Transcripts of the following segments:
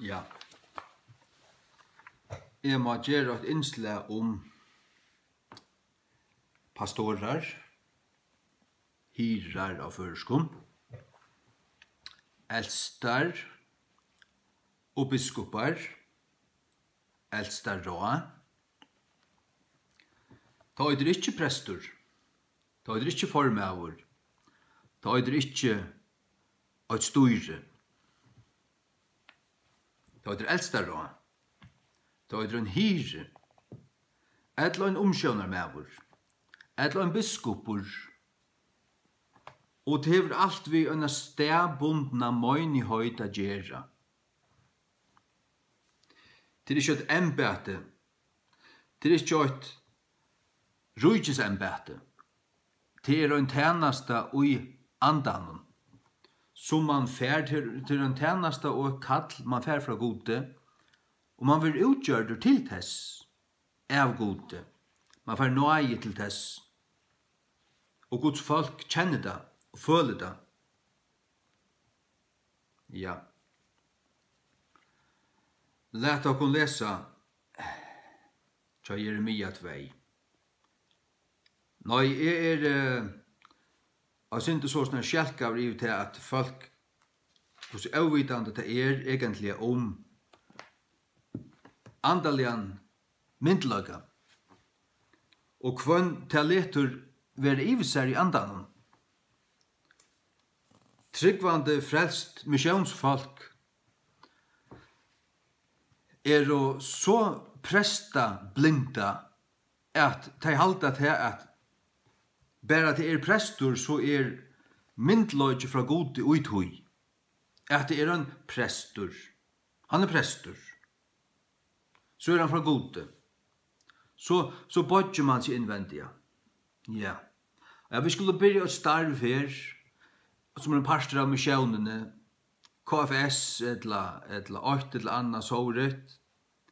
Ja. Jeg må gjøre et innslag om pastorer, hyrer av førskum, eldstar og biskopar, eldstar råd. Ta er ikke prester, ta er ikke formøver, ta er ikke et styre. Ta er eldstar råd, ta er en hyre, eller en omskjønnermøver, eller en biskopor, og det er alt vi en stedbundna møgnighet å gjøre. Det er ikke et embete, det er ikke et rujtsembete, det er en tjeneste i andanen, som man fer til en tjeneste og et kall man fer fra gode, og man vil utgjøre det til tess av gode. Man får nøye til tess, og Guds folk kjenner det og føler det. Ja. Lät oss lese fra Jeremia 2. Nei, jeg synes så sånn skjelkaver i til at folk, hos avvitende det egentlig om andalian myndlaga, og kvann til letur være ivisar i andanen. Tryggvande frelst missionsfolk og så presta blinda at de halda til at bare til prestor så myndløgje fra gode uithøy. At det en prestor. Han prestor. Så han fra gode. Så bodger man seg innvendig. Ja. Vi skulle begynne å starve her, som en pastor av misjonene, KFS, eller 8 eller annet såret,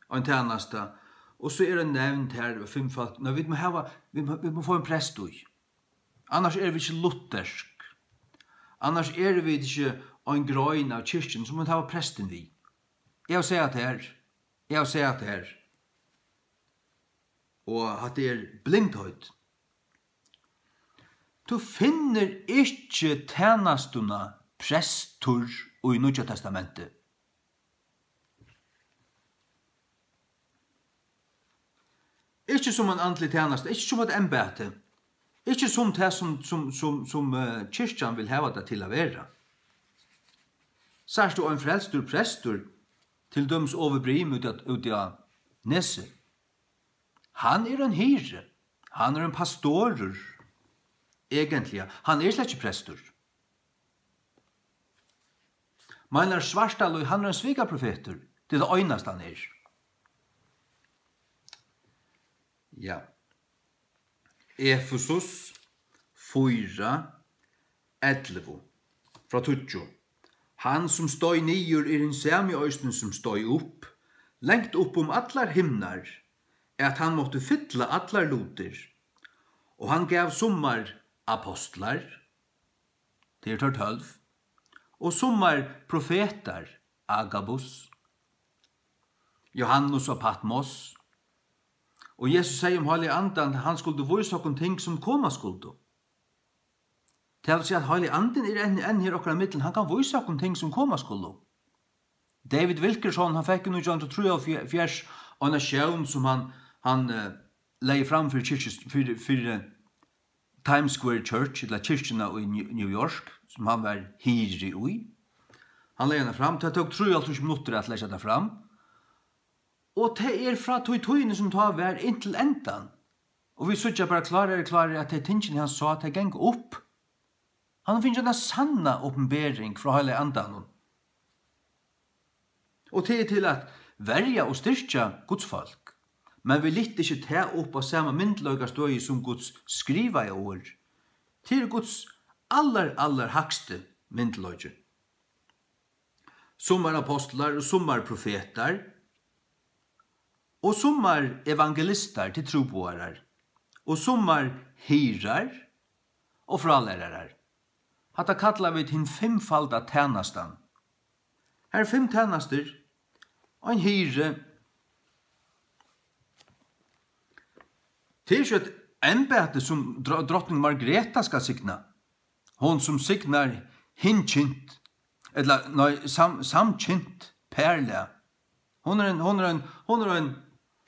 og en tjeneste. Og så det nevnt her, 5 folk. Vi må få en prestor. Annars vi ikke luthersk. Annars vi ikke en grøn av kyrkjen, så må vi ta presten vi. Jeg sier det her. Og at det blindhøyd. Du finner ikke tjenestuna prestor og i Nødja Testamentet. Ikke som en andlig tjeneste, ikke som et embete. Ikke som det som kyrkjan vil hava det til å være. Særst du en frelstur prestor til døms overbrim ut av nese. Han en hyre. Han en pastorer. Egentlig. Han slett ikke prestor. Meinar Svartaløy, han en svigaprofeter. Det det øynast han Ja. Efesus 4:11 fra 20. Han som stoi nyer en sami øysten som stoi opp, lengt opp allar himnar, at han måtte fylla allar luter, og han gav sommar apostlar, det 12, og sommar profetar, Agabus, Johannes og Patmos, og Jesus sier om Heilig Andan at han skulle vise noen ting som koma skulle. Til å si at Heilig Anden enn her okra middelen, han kan vise noen ting som koma skulle. David Wilkerson, han fikk noe John 3:4 og en sjøen som han leie fram for Times Square Church, eller kyrkjena i New York, som han var hyri i. Han leie henne fram, det tok 3,5 minutter at leie det fram. Og det fra tøyene som tar hver inntil endan. Og vi sørger bare klarere at det tingene han sa at det gikk opp. Han finner en sanna åpenbering fra hele andan. Og det til at verja og styrkja Guds folk. Men vi lytter ikke ta opp av samme myndløyga støy som Guds skriva i år. Til Guds aller hakste myndløyga. Sommar apostlar og sommar profetar, og sommar evangelister til troboarar, og sommar hyrar og fralærarar. Hatta kallar vi til 5-falda tjänastan. Her 5 tjänastar en hyre. Det er ikke et embete som drottning Margreta skal signa. Hon som signar hinkint, eller samkint perle. Hon er en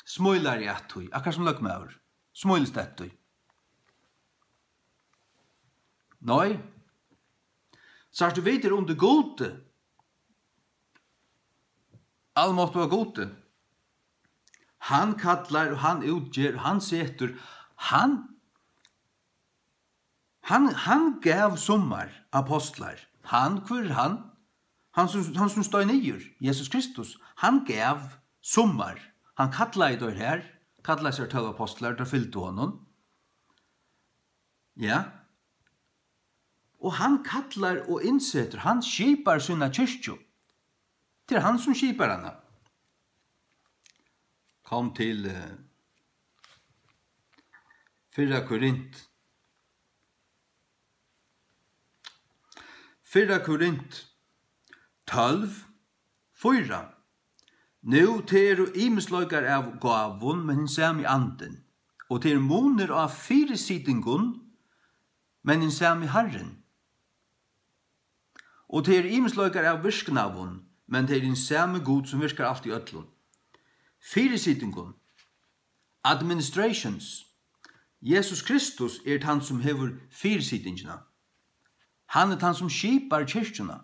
smuilar i attui, akkar som løkmaur. Smuilstettui. Nei, så er du videre under gode. Allmått var gode. Han kallar og han utger, han setur, han gav sommar apostlar. Han, hvor han? Han som stod nyer, Jesus Kristus. Han gav sommar. Han kallar i det her, kallar seg 12 apostlar, der fyllte honom. Ja. Og han kallar og innsetter, han skipar sina kyrkjo. Det er han som skipar henne. Kom til 4 Korint. 4 Korint 12, 4. Nu til imesløykar av gavun, men sam i anden. Og til moner av fyresidingun, men sam i Herren. Og til imesløykar av virknavun, men til samme god som virkar alt i øtlun. Fyresidingun, administrations. Jesus Kristus er han som hever fyresidingina. Han er han som skipar kyrkjuna.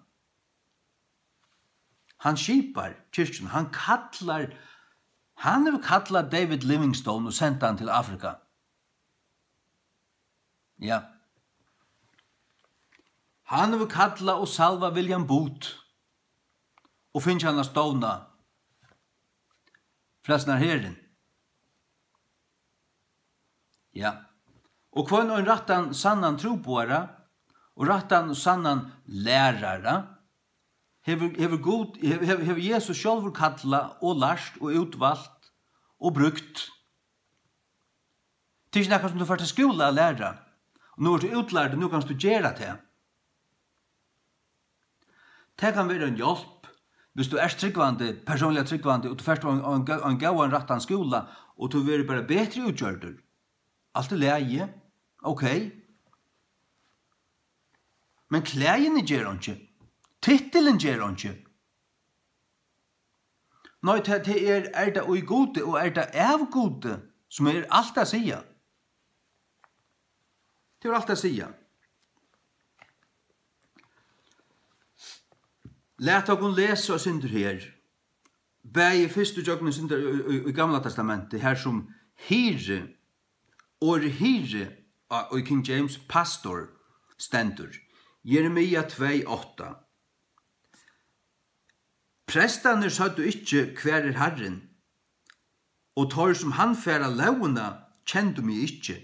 Han skipar kyrkjuna. Han har kallat David Livingstone og sendt han til Afrika. Ja. Han har kallat og salva William Booth og finnes han stående flest er herren. Ja. Og kvann og en rattan sannan troboara og rattan sannan lærara hever Jesus sjálfur kalla og lært og utvalgt og brukt. Det er ikke nekka som du får til skola å lære. Og nå er du utlært, nå kan du gjøre det. Det kan være en hjelp hvis du er tryggvande, personlig tryggvande, og du først har en gauan rattan skola, og du vil bare bedre utgjørder. Alt er leie, ok. Men klægene gjør han ikke. Titelen gjør han ikke. Nei, det er det ui gode, og er det av gode, som er alt å sia. Det er alt å sia. Læt okkur lesa og synder her. Bæði fyrstu jøgnu synder i Gamla testamentet, her som hyre, og hyre, og King James pastor, stendur. Jeremia 2:8. Prestaner søddu ikkje hver er Herren, og tar som han færa launa, kjendu mig ikkje.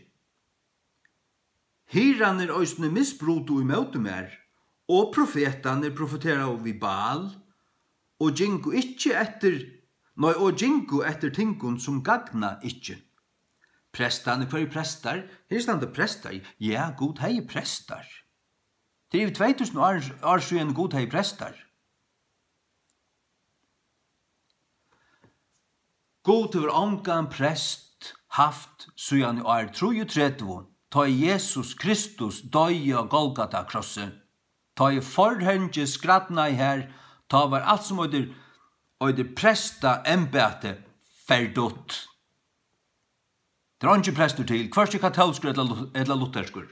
Hyraner òsne misbrotu i møte mer, og profetaner profetera vi Baal, og gingu ikkje etter tingun som gagna ikkje. Prestaner, hver er prestar? Her stand det prestar. Ja, god hei prestar. Det er 2000 år siden god hei prestar. God til ångan prest haft siden i år 33, ta Jesus Kristus døye og Golgata krossen. Ta i forhenge skratna i her, ta var alt som øyder presta embete ferdot. Det er ikke prester til, hverst katolskur eller lutherskur.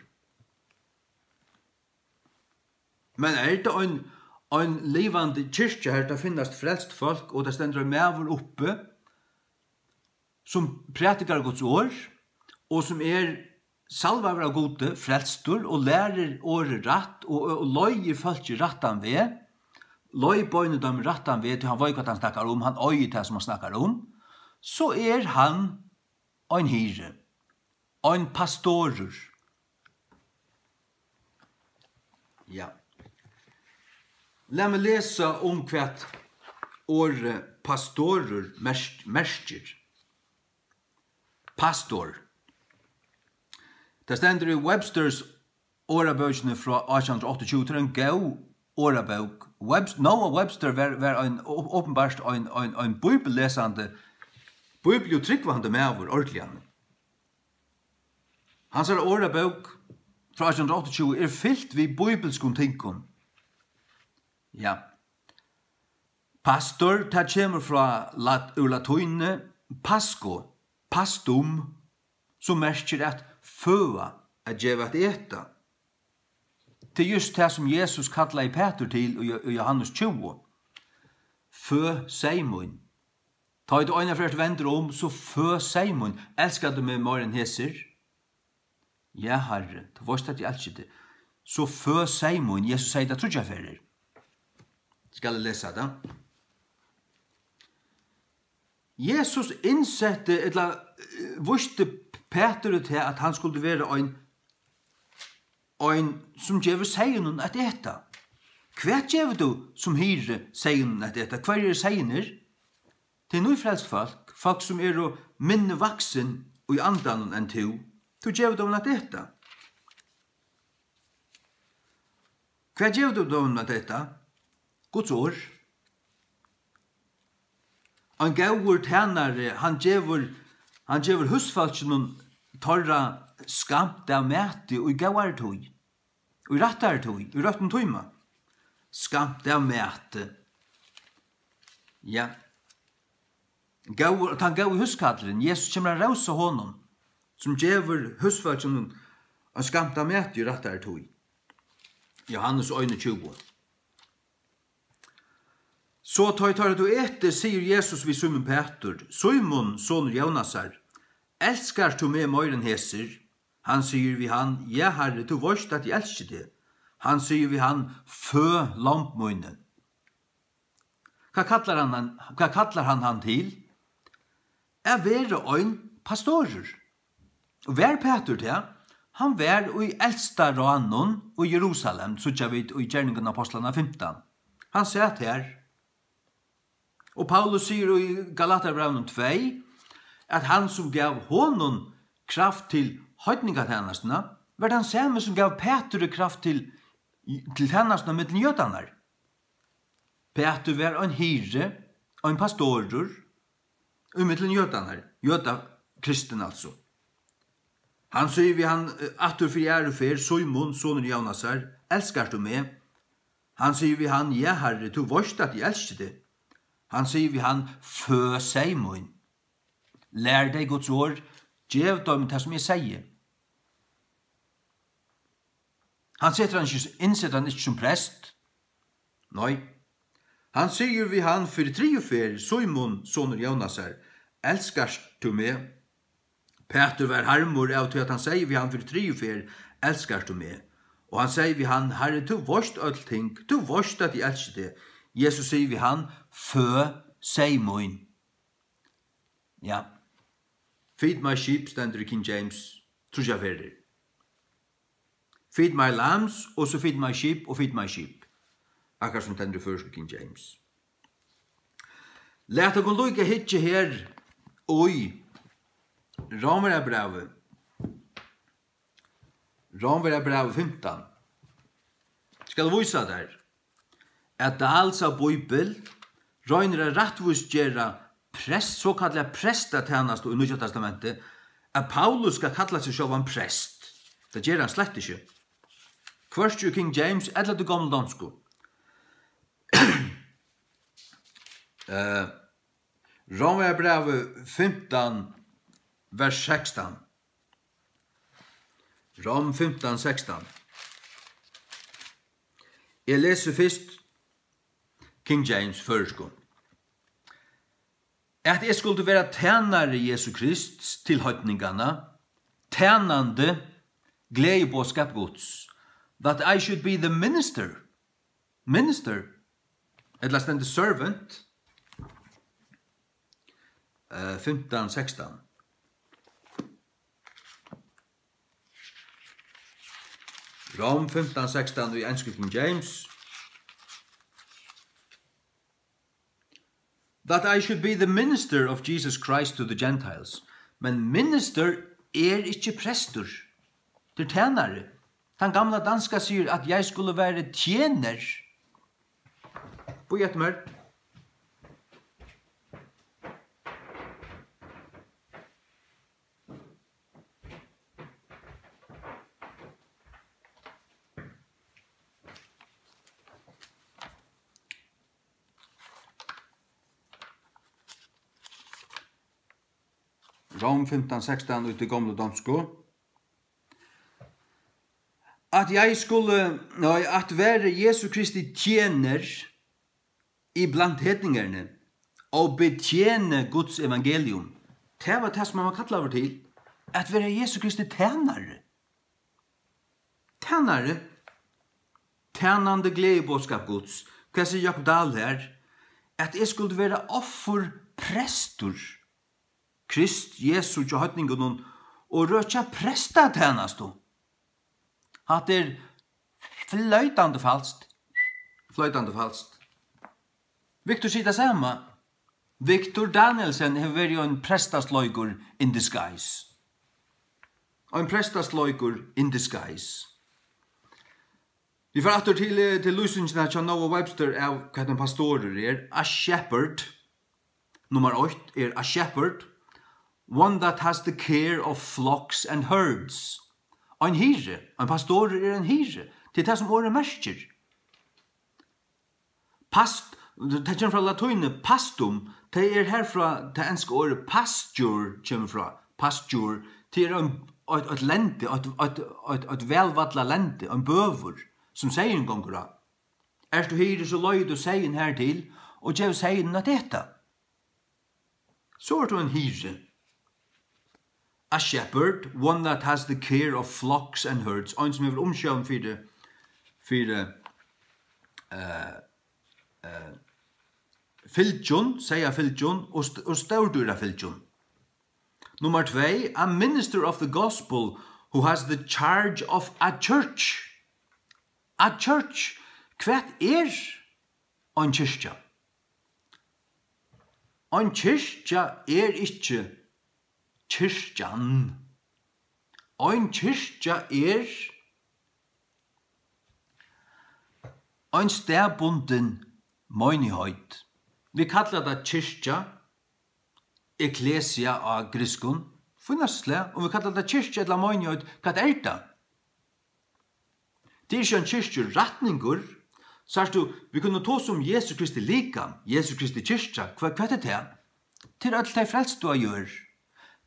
Men er det en livande kyrkja her, det finnes frelst folk, og det stender med oppe, som prætikar Guds år, og som salvar av gode, frelstur, og lærer året ratt, og løyer folk i rattan ved, løy bøyne dem rattan ved, til han vet hva han snakkar om, han øyer det som han snakkar om, så han en hyre, en pastorer. Ja. La meg lese om hva året pastorer merker. Pastor. Det stender i Websters årabøkene fra 1828 til en gau årabok. Noah Webster var en åpenbart en bibellesande, bibeltryggvande maver, ordentlig. Hans årabok fra 1828 fyllt vi bibelskon tinkon. Ja. Pastor, det kommer fra latuine, pastum, som merker at føa, at gjeva at eta. Det just det som Jesus kallar i Peter til i Johannes 20. Fø Simon. Ta i det øyne først vender så fø Simon. Elskar du meg mer enn heser? Ja, Herre, det var at jeg elsker det. Så fø Simon, Jesus sier det trodde jeg ferir. Skal jeg lese det? Jesus innsette, eller visste Peter til at han skulle være ein som gjever seien at etta. Hva gjever du som hyre seien at etta? Hva seiener? Det nøyfrelst folk som minne vaksen og i andan enn to. Du gjever du at etta. Hva gjever du at etta? Guds ord. Han gaur tænare, han gjever husfalken torra skamt av mæti og gauar tøy. Og rattar tøy, og ratten tøyma. Skamt av mæti. Ja. Han gaur huskadlen, Jesus kommer a rausa honom, som gjever husfalken og skamt av mæti og rattar tøy. Johannes 21. Så tar du etter, sier Jesus vid Simon Peter, Simon, sonur Jonasar, elskar du meg mer enn heser? Han sier vi han, ja Herre, du vorst at jeg elsker det. Han sier vi han, fø lampmøyne. Hva kallar han til? Være ein pastorer. Og vær Peter til, han var i eldsta ranon i Jerusalem, så jeg vet, i Gjerningen Apostlene 15. Han sier her, og Paulus sier i Galaterbrevnen 2, at han som gav honom kraft til høytningatjenestene, var den samme som gav Peter kraft til tjenestene med jødene. Peter var en hyre, en pastorer, og med jødene, jødakristen altså. Han sier vi han, atter for jeg og fer, Simon, sonen Jonasar, elskar du meg? Han sier vi han, ja Herre, du vorst at jeg elsker det. Han sier vi han, fø Simon. Lær deg Guds ord, gjev dem det som jeg sier. Han innsetter han ikke som prest. Nei. Han sier vi han for 3 fer, Simon, soner Jonasar, elskar du meg? Peter var harmor av til at han sier vi han for 3 fer, elskar du meg? Og han sier vi han, Herre, du vorst allting, du vorst at jeg elsker det. Jesus sier vi han, fø Simon. Ja. Feed my sheep, stender i King James, tror jeg verder. Feed my lambs, og så feed my sheep, og feed my sheep. Akkurat som stender i første King James. Læt dere lukke hitje her, oi, Romerbrevet 15. Skal du vise der? At det altså Bibel røyner rettvis gjøre såkallet prestatjeneste i Nye Testamentet, at Paulus skal kalla seg selv en prest. Det gjør han slett ikke. Først King James, eller det gamle dansko. Romerbrevet 15, vers 16. Rom 15, 16. Jeg leser først King James førsko. At jeg skulle være tjenare Jesu Krist til høytningarna, tjenande glede på skapgods, that I should be the minister, eller stendet servant, 15, 16. Rom 15, 16 i engelsk King James. That I should be the minister of Jesus Christ to the Gentiles. Men minister ikke prester. Det tjenere. Den gamla danska sier at jeg skulle være tjener Boi etter mer. Rom 15:16 ut i gamle dansko. At jeg skulle, at være Jesu Kristi tjener i blant hedningerne og betjene Guds evangelium. Det var det som man kallar over til. At være Jesu Kristi tjenere. Tjenere. Tjenande gledebådskap Guds. Hva sier Jakob Dahl her? At jeg skulle være offerprestor. Krist, Jesus og høytningen og røtja presta tjenestå. At det fløytande falskt. Fløytande falskt. Victor sier det samme. Victor Danielsen har vært en prestasløygur in disguise. En prestasløygur in disguise. Vi får atter til løsningen av Noah Webster av hva den pastorer er. A shepherd. Nummer 8 er a shepherd. One that has the care of flocks and herds. En hyre, en pastor er en hyre. Det det som året merker. Det kommer fra latuine, pastum. Det er herfra, det enske året pasture kommer fra. Pasture, det er et lente, et velvattla lente, en bøver, som sier en gang da. Er du hyre, så løy du seien her til, og gjør seien at dette. Så er du en hyre. A shepherd, one that has the care of flocks and herds. En som er omkjøren fyltjon, sier fyltjon, og størdyra fyltjon. Nummer 2, a minister of the gospel who has the charge of a church. A church. Hva er en kyrkja? En kyrkja er ikke kyrkjan. Ein kyrkja er ein stærbunden menighet. Vi kallar det kyrkja, ecclesia av griskun, funnastle, og vi kallar det kyrkja eller menighet, hva er det? Det er ikke en kyrkja retningur, så vi kunne ta som Jesu Kristi likam, Jesu Kristi kyrkja, hva er det til? Til alt det frelst du gjør.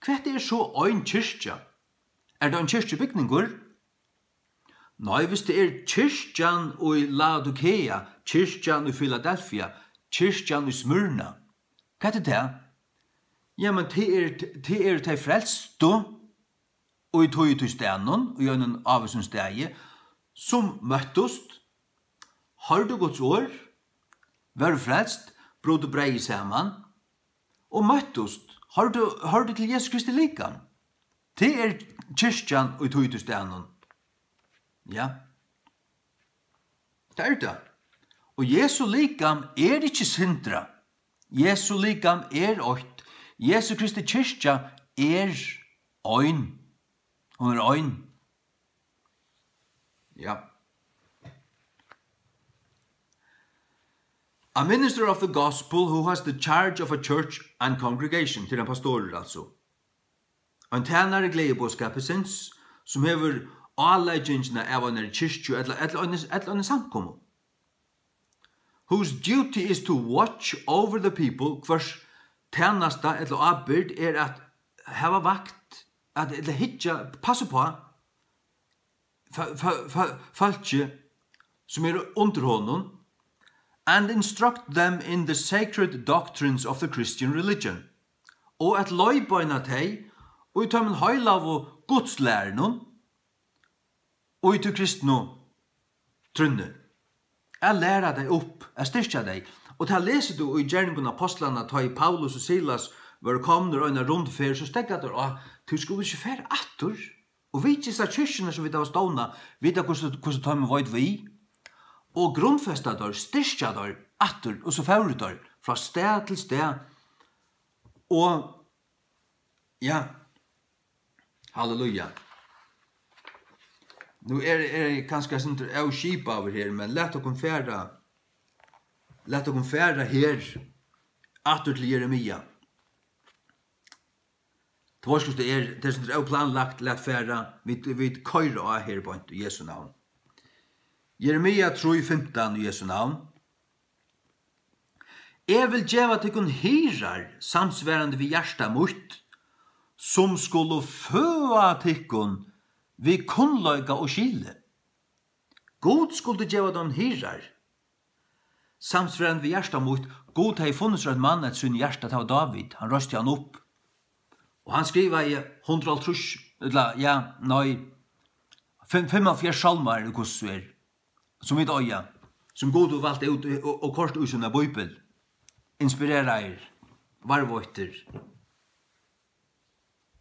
Hva er så ein kyrkja? Er det en kyrkjebygningur? Nei, hvis det er kyrkjan i Laodikea, kyrkjan i Philadelphia, kyrkjan i Smyrna, hva er det? Ja, men det er de frelste, og i tog til stenon, og i en avvisningsstegi, som møttest, hørte Guds år, var frelst, brod og brei sammen, og møttest, hørte til Jesus Kristi likam. Det er kyrkjan og tog til stenon. Ja. Det er det. Og Jesu likam er ikke sindra. Jesu likam er åkt. Jesu Kristi kyrkja er øyn. Hun er øyn. Ja. A minister of the gospel who has the charge of a church and congregation, til en pastorer altså. En tænare gledebådskapesins, som hever avleggingene av en kyrkju eller en samkommun. Whose duty is to watch over the people, hvers tænasta eller avbyrd er at hava vakt, at eller hitja, passa på, falskje som er under honom, and instruct them in the sacred doctrines of the Christian religion. Og at løybeina teg, og i tømmen høylav og godslæren, og i til kristne trunne. Jeg lærer deg opp, jeg styrker deg. Og til leser du i gjerningen av apostlene, ta i Paulus og Silas, var kommet og en rundfer, så stegget du, du skulle ikke fære atter. Og vi ikke sa kyrkene som vi da var stående, vet hvordan tar vi veit vi, og grunnfesta der, styrka der, atter, og så fører der, fra sted til sted. Og, ja, halleluja. Nu er jeg kanskje av skipa over her, men lett å konfere lät oss færa her atter til Jeremia. Det var det som er planlagt lät færa vid køyre av her på i Jesu navn. Jeremia 3:15 i Jesu navn. Jeg vil gjeva til kun hirar samsværande vi hjärsta mot, som skulle føa tikkun vi kunnløyga og skile. God skulle gjeva dem hirar samsværande vi hjärsta mot. God hei funnits en mann et sin hjärsta av David. Han røste han opp. Og han skriva i 45 salmar som vi døya, som God har valgt ut og kort ut sinna bøybel. Inspirerar, varvøyter,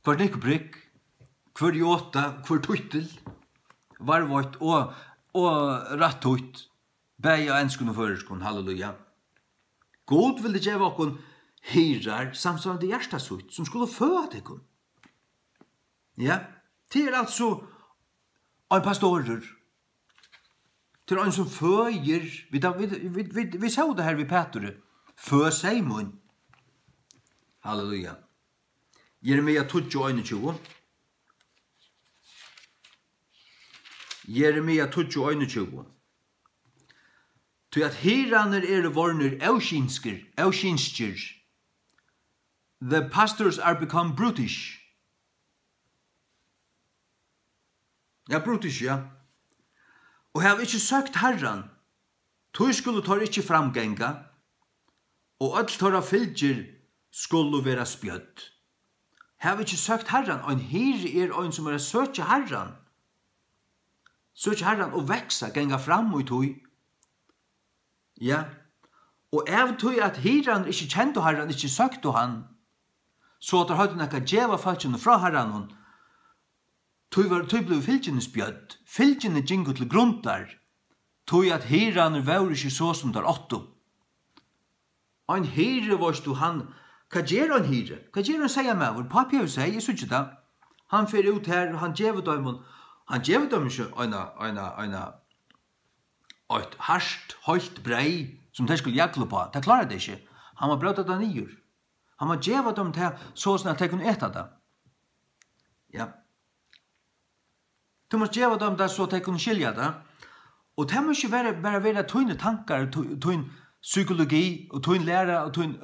hver nikkeprikk, hver jota, hver tuttel, varvøyt og rattut, beia enskun og føreskun, halleluja. God ville gjeva okkur hirar samsvarande hjertasutt, som skulle føa til okkur. Ja, det altså en pastorer, til en som føyer, vi sa det her vid Petre, fø seg mun. Halleluja. Jeremia 21. Jeremia 21. Til at hiraner vorner auskinsker. The pastors are become brutish. Ja, brutish, ja. Og har ikke søkt herran, tog skulle tar ikke framgenga, og all tora fylgjer skulle vera spjødd. Har ikke søkt herran, og her en som søkja herran. Søkja herran og veksa, genga fram og tog. Ja, og av tog at herran ikke kjente herran, ikke søkte han, så at det hadde nekka djeva falskjene fra herran, tog ble fylgjene spjødd, fylgjene gingo til gruntar, tog at herran var ikke så som der åtto. Ein herre varst du han, hva gjer han herre? Hva gjer han sier med vår? Papi har sier, jeg synes ikke det. Han fer ut her, han gjev dem ikke et harsht, høyt brei, som de skulle jakle på. Det klarer det ikke. Han må brøta det nyer. Han må gjev dem til sånn at de kunne eta det. Ja. Du må gjev dem det så at de kunne skilja det. Og det må ikke bare være tøyne tankar, tøyne psykologi, og tøyne læra, og tøyne,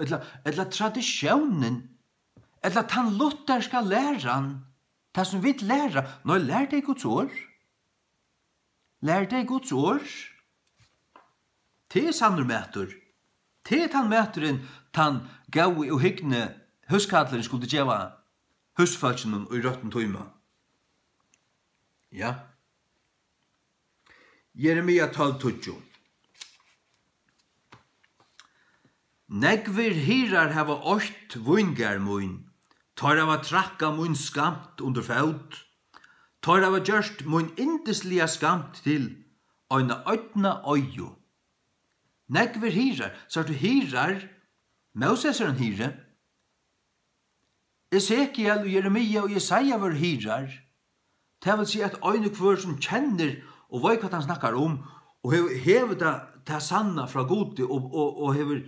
eller tradisjonen, eller tan lutherska læran, det som vi læra. Nå lær deg Guds år. Lær deg Guds år. Det er sannur mætur. Det er tan mæturen, tan gaui og hygne, huskadleren skulle djeva husfalskenen og i røtten tøyma. Ja. Jeremia 12:20. Negvir hirar hava 8 vungar mun, tar hava trakka mun skamt under fæut, tar hava gjørst mun indesliga skamt til øyna øyna øyjo. Negvir hirar, så du hirar, Moses er en hire, Ezekiel og Jeremia og Jesaja var hirar, det vil si at øyne kvar som kjenner og vet hva han snakkar om, og hever det sanna fra gode, og hever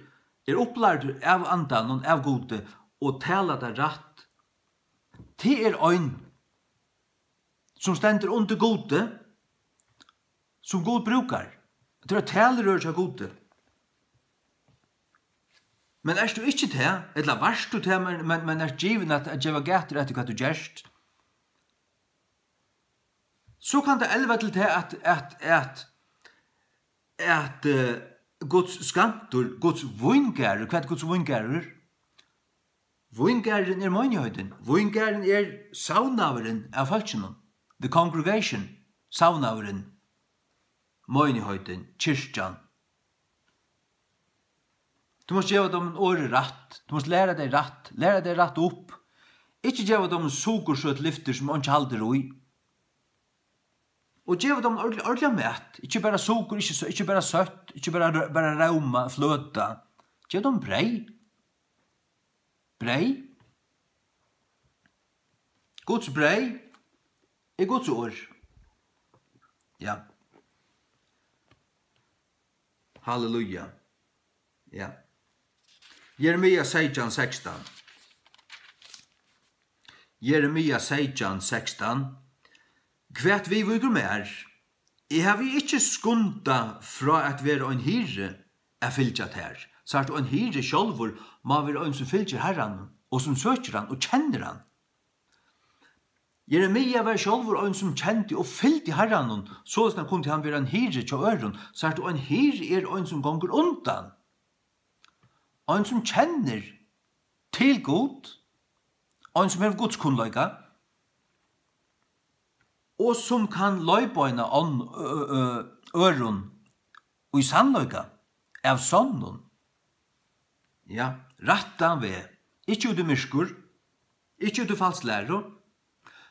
opplært av andan og av gode, og tala det rett. Det er øyne som stender under gode, som god brukar. Det er talerør av gode. Men er du ikke til, eller varst du til, men er given at jeg var gater etter hva du gjerst, så kan det elva til at Guds skamtur, Guds vingærer, hva er Guds vingærer? Vingæren er møgnehøyden. Vingæren er saunaveren av falskjennom. The congregation, saunaveren, møgnehøyden, kyrkjan. Du måst gjøre dem året rett. Du måst lære deg rett opp. Ikke gjøre dem sugersøt lyfter som ikke halder ui. Og gjøre dem ordentlig mæt. Ikke bare suger, ikke bare søtt, ikke bare rauma, fløta. Gjøre dem brei. Brei. Guds brei er Guds år. Ja. Halleluja. Ja. Jeremia 16:16. Jeremia 16:16. Kvært vi vugur mer. Jeg har vi ikke skunda fra at være en hyre er fylgjat her. Så at en hyre sjálvur må være en som fylgjer herran, og som søker han, og kjenner han. Jeremia var sjálvur en som kjente og fylgde herran, så at kunne han være en hyre til øren, så at en hyre er en som gonger undan. En som kjenner til god, en som har Guds kunnleika, og som kan løybeina øron og i sannløyga av sonnen. Ja, rattan ved, ikke ut i myrskur, ikke ut i falsklæro,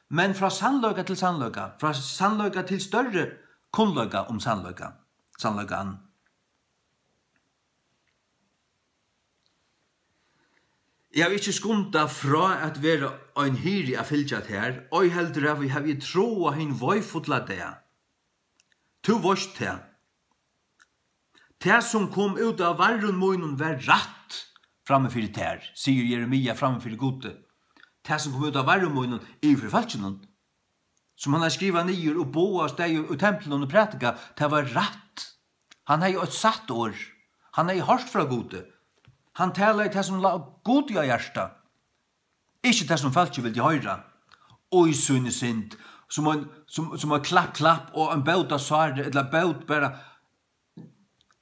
men fra sannløyga til sannløyga, fra sannløyga til større kunnløyga om sannløygan. Jeg har ikke skunda fra at være ein hyri av fylgjat her, og heldur av vi har vi troa hinn voifutla det. Tu vorst det. Det som kom ut av varrun moinun var ratt framfyrir ter, sier Jeremia framfyrir gode. Det som kom ut av varrun moinun i for falskjenun, som han har skriva nyer og boa steg og tempelen og pratika, det var ratt. Han har jo et satt år. Han har jo hørt fra gode. Han talar i det som la god i hjärsta. Ikke det som falskje vil de høyra. Oi, sunne synd. Som en klapp og en baut av svare, eller baut bare.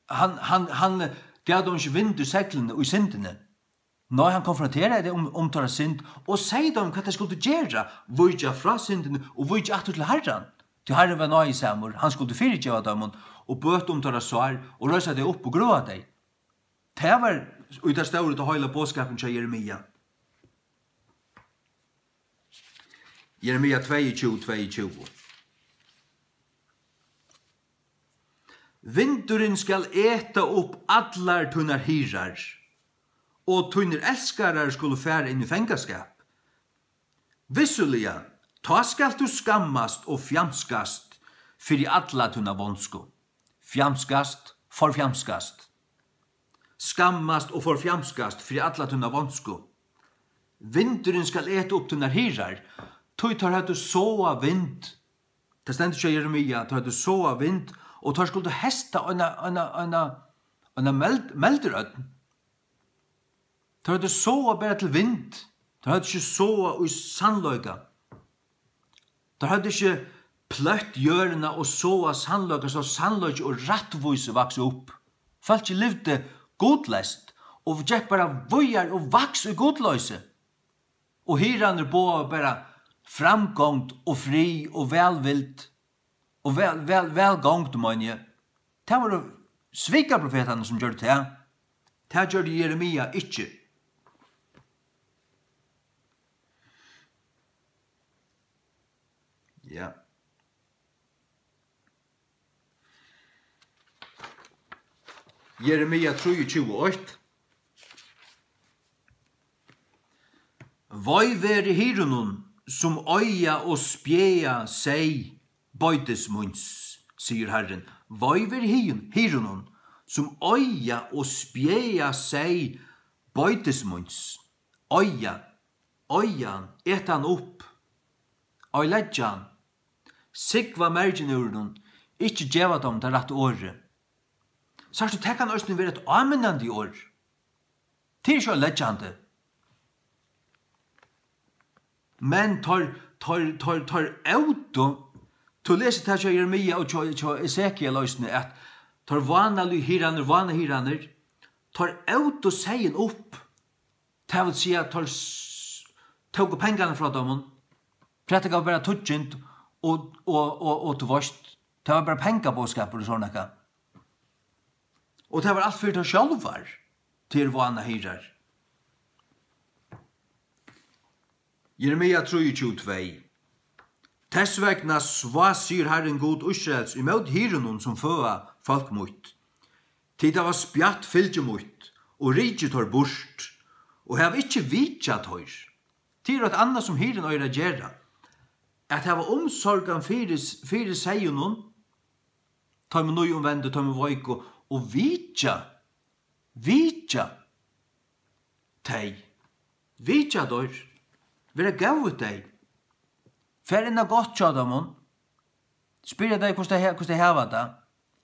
Han gav dem ikke vind i seglene og i syndene. Nå han konfronterer det om tar synd, og sier dem hva de skulle gjøre, vujja fra syndene, og vujja atter til herren. Til herren var nøy i samur, han skulle fyrirgjeva dem, og bøt om tar svar, og røysa det opp og grua deg. Det var ut av stauret til høyla bådskapen til Jeremia. Jeremia 22:22. Vindurin skal eta opp allar tunnar hyrar, og tunnar elskarar skulle fære inn i fengaskap. Vissuliga, ta skal du skammast og fjamskast fyrir alla tunnar vonsko. Fjamskast for fjamskast. Skammast og forfjamskast fyrir alla tunna vonsko. Vindurin skal eta upp tunnar hyrar, tog tar hættu såa vind. Det stendur ikke Jeremia, tar hættu såa vind, og tar skulle hesta anna melderødden. Tar hættu såa bare til vind, tar hættu ikke såa i sannløyga. Tar hættu ikke pløtt hjørna og såa sannløyga, så sannløyga og rattvise vakse opp. Falt ikke livde godlest, og gikk bare vujar og vaks i godløse. Og hyraner på bare framgångt og fri og velvilt, og velgångt, manje. Det var svikarprofetene som gjør det. Det gjør det Jeremia ikke. Ja. Jeremia 23:8. Voi veri hirunun som øya og spjeja seg bøytesmunns, sier Herren. Voi veri hirunun som øya og spjeja seg bøytesmunns. Øyan et han opp. Øyledjan. Sigva mergen ur nun, ikkje djeva dem til rett året. Så det kan også være et anmennende år. Det er ikke leggjande. Men tar auto til å lese til Jeremia og til Ezekiel løsene at tar vanlige hiraner, tar auto seien opp. Det vil si at tar tog pengene fra dem. For det kan være tutsjent og til vorst. Det var bare pengabåskaper og sånn ekka. Og det var alt fyrir til sjálvar til vana hyrar. Jeremia 23:2. Tess vegna sva syr Herren god Israels imot hyrunum som føa folk mot. Tid det var spjatt fylgje mot, og riket har bort, og hev ikkje vitjat høyr. Tid et annet som hyren øyra gjerra, at det var omsorgan fyrir segjunum, ta med nøy omvende, ta med voiko, og vitja vitja teg. Vitja dør. Være gav ut deg. Fær inn godt tja dem. Spyrir deg hvordan det heva det.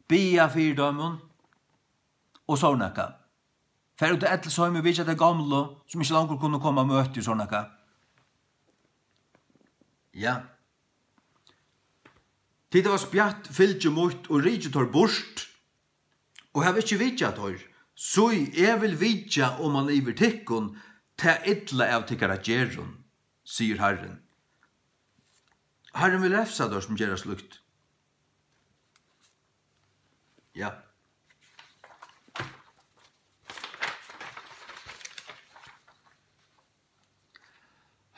Bia fyr dem. Og sånaka. Fær ut til Etelsheim og vitja det gamle som ikke langt kunne komme og møte i sånaka. Ja. Tid var spjatt, fylgje mot og rikje tar bort. Og jeg vil ikke vitja tar. Så jeg vil vitja om man iver tikkun ta idla av tikkara gjerun, sier Herren. Herren vil refsa der som gjeras lukt. Ja.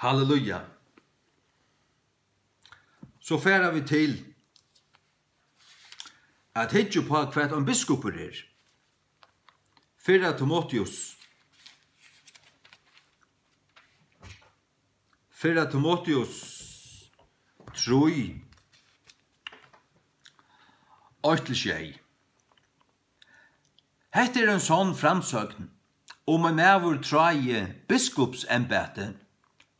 Halleluja. Så færa vi til at hitju på hva en biskoper er. 4 Timotheus. 4 Timotheus 3. 8-6. Hette er en sånn framsøgn om en mævur traie biskopsembete.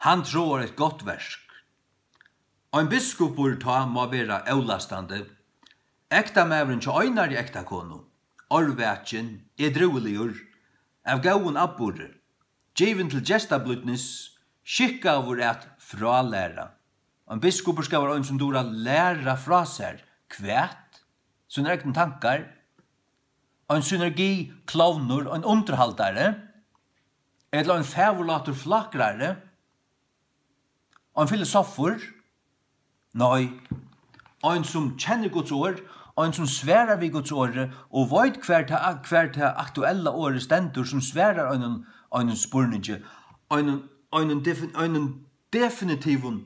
Han tror et godt versk. Ein biskopur ta må vera eulastande. Ekta mævren til øynar i ekta konu. Orvætjen, edrueligur, av gaun abbur, givin til gestablutnis, skikkavur at fralæra. Ein biskopur skal være ein som dora læra fra seg, kvæt, sunn egna tankar, ein synergi, klovnur, ein underhaldare, eller ein fævulatur flakrare, ein filosofur, nei, ein som kjenner Guds ord, ein som sværar vi Guds ord, og veit hver til aktuella året stendur som sværar einen spurninge, einen definitivun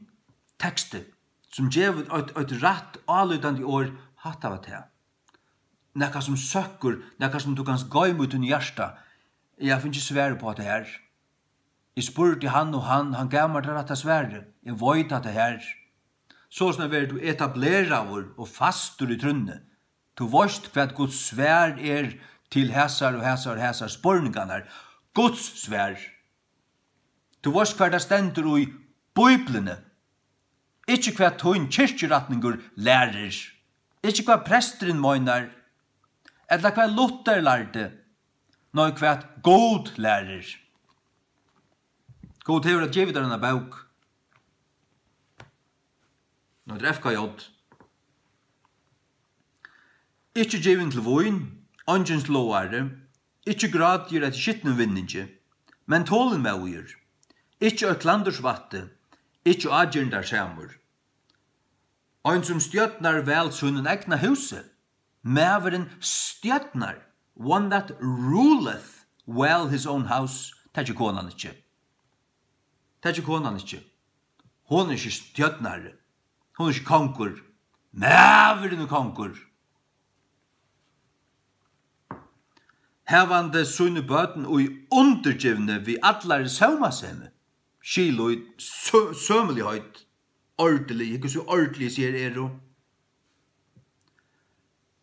tekste, som gjev et rett avlutande år, hatt av det. Nekka som søkker, nekka som du kan gå imot din hjärsta. Jeg finner ikke svære på det her. Jeg spurte han og han gav meg det rette svære. Jeg veit at det her. Så som er du etablerar og fastur i trunne. Du veist hva Guds svær er til hæsar og hæsar spurningarna. Guds svær. Du veist hva det stendur i Bibelene. Ikke hva tøyn kyrkjeratningur lærer. Ikke hva presteren møynar. Eller hva Luther lærte. Nå hva God lærer. God hever at givet denne bok. Nå er FKJ. Ikke givin til voin, angens lovare, ikke grad gjør et skittne vinninge, men tålen med uger, ikke et landersvatte, ikke adgjendar samur. Ein som stjøtnar vel sunnen egna huset, mæveren stjøtnar, one that ruleth well his own house, det er ikke konan ikke. Det er ikke konan ikke. Hon er ikke stjøtnar, hon er ikke konkur, mæveren er konkur. Hevande sunne bøten og i undergivne vi allar saumasemme, skiloi sømelig høyt, ordelig, ikke så ordelig sier Ero.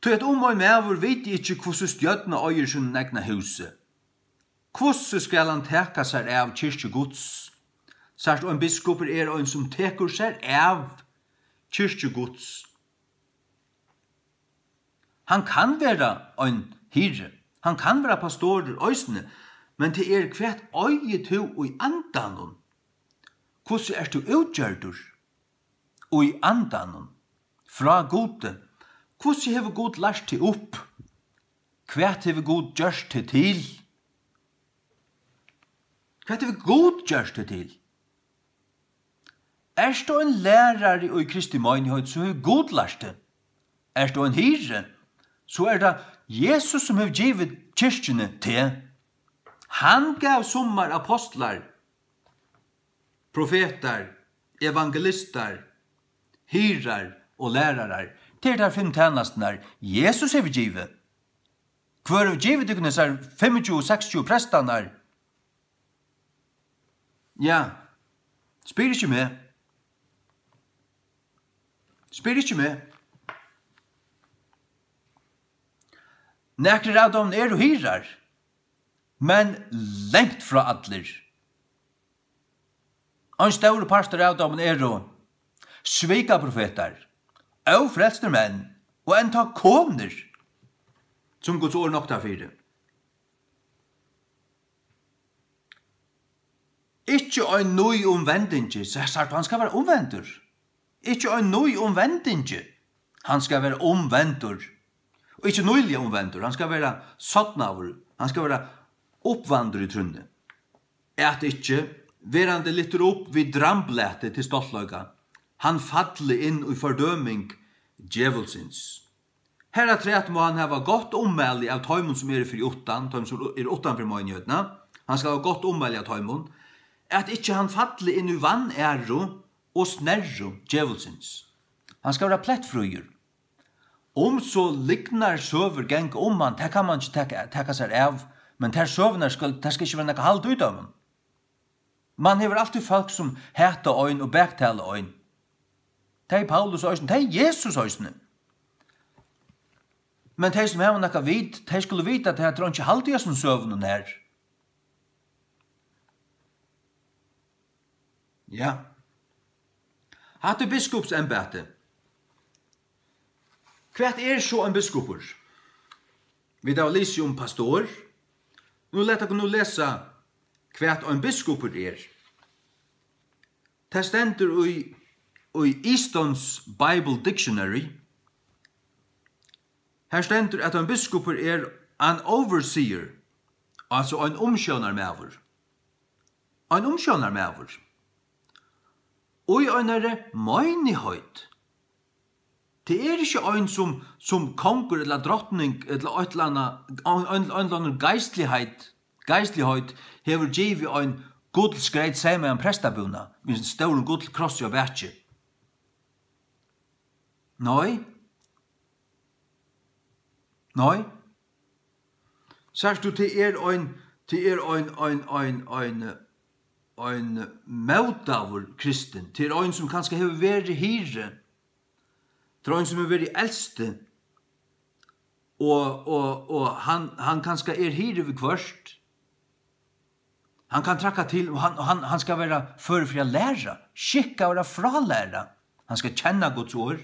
Til et og mævur vet ikke hvordan stjøtna øyer sin egna huset. Hvordan skal han teka seg av kyrkjegods? Sart og en biskoper er en som teker seg av kyrkjegods. Han kan være en hyre. Han kan være pastorer øysene, men til kvært øye to og i andanon. Hvordan er du utgjørdur? Og i andanon, fra gode. Hvordan hever god lært til opp? Hvært hever god gjørst til? Hvært hever god gjørst til? Er du en lærer i Kristi menighet, så hever god lært til? Er du en hyre, så er det Jesus som har givet kyrkjene til. Han gav sommar apostlar, profeter, evangelister, hyrar og lærarar. Til der 5 tjenestene Jesus har givet. Hver har givet dykne er 25-60 prestene. Ja, spyr ikke med. Spyr ikke med. Nekre av dem er og hyrar. men lengt fra atler. En stor pastor av dem svika profeter, og frelster menn, og en ta koner, som Guds ord nok tar fire. Ikke en ny omvendinge, så han skal være omvendur. Ikke en ny omvendinge, han skal være omvendur. Og ikke nøylig omvendur, han skal være sattnavur, han skal være oppvandur i trunne. At ikke, verande litter opp vid dramblæte til stoltløyga, han falle inn i fordøming djevelsins. Her træt må han hava godt ommeli av tøymon som fri åttan, tøymon som utanfor møgnjøtna, han skal ha godt ommeli av tøymon, at ikke han falle inn i vann og snerro djevelsins. Han skal være plettfruger. Så liknar søver geng han, det kan man ikke tekka seg av, men der søvner skal ikke være nekka halt ut av han. Man hever alltid folk som heta øyn og bektale øyn. Det Paulus øyne, det Jesus øyne. Men de som hever nekka vid, de skulle vite at det er ikke halt i som søvnen her. Ja. Hatt biskopsembete. Hva så en biskoper? Vi da lyser om pastor. Nå lett dere nå lese hva en biskoper Det stender i Easton's Bible Dictionary. Her stender at en biskoper en overseer, altså en omskjønarmæver. En omskjønarmæver. Og i en møgnighet. Det ikke en som konger eller drottning eller et eller annet geistlighet hever givet en gudsgreit seg med en prestabuna, med en stor gudskross og bætje. Nei. Sørst du til en møtavur kristen, til en som kanskje hever vært hyre, til en som hever vært eldste, og han kanskje hyre ved kvørst. Han kan trakka til, og han skal være for å lære, skikka være fralære. Han skal kjenne Guds ord.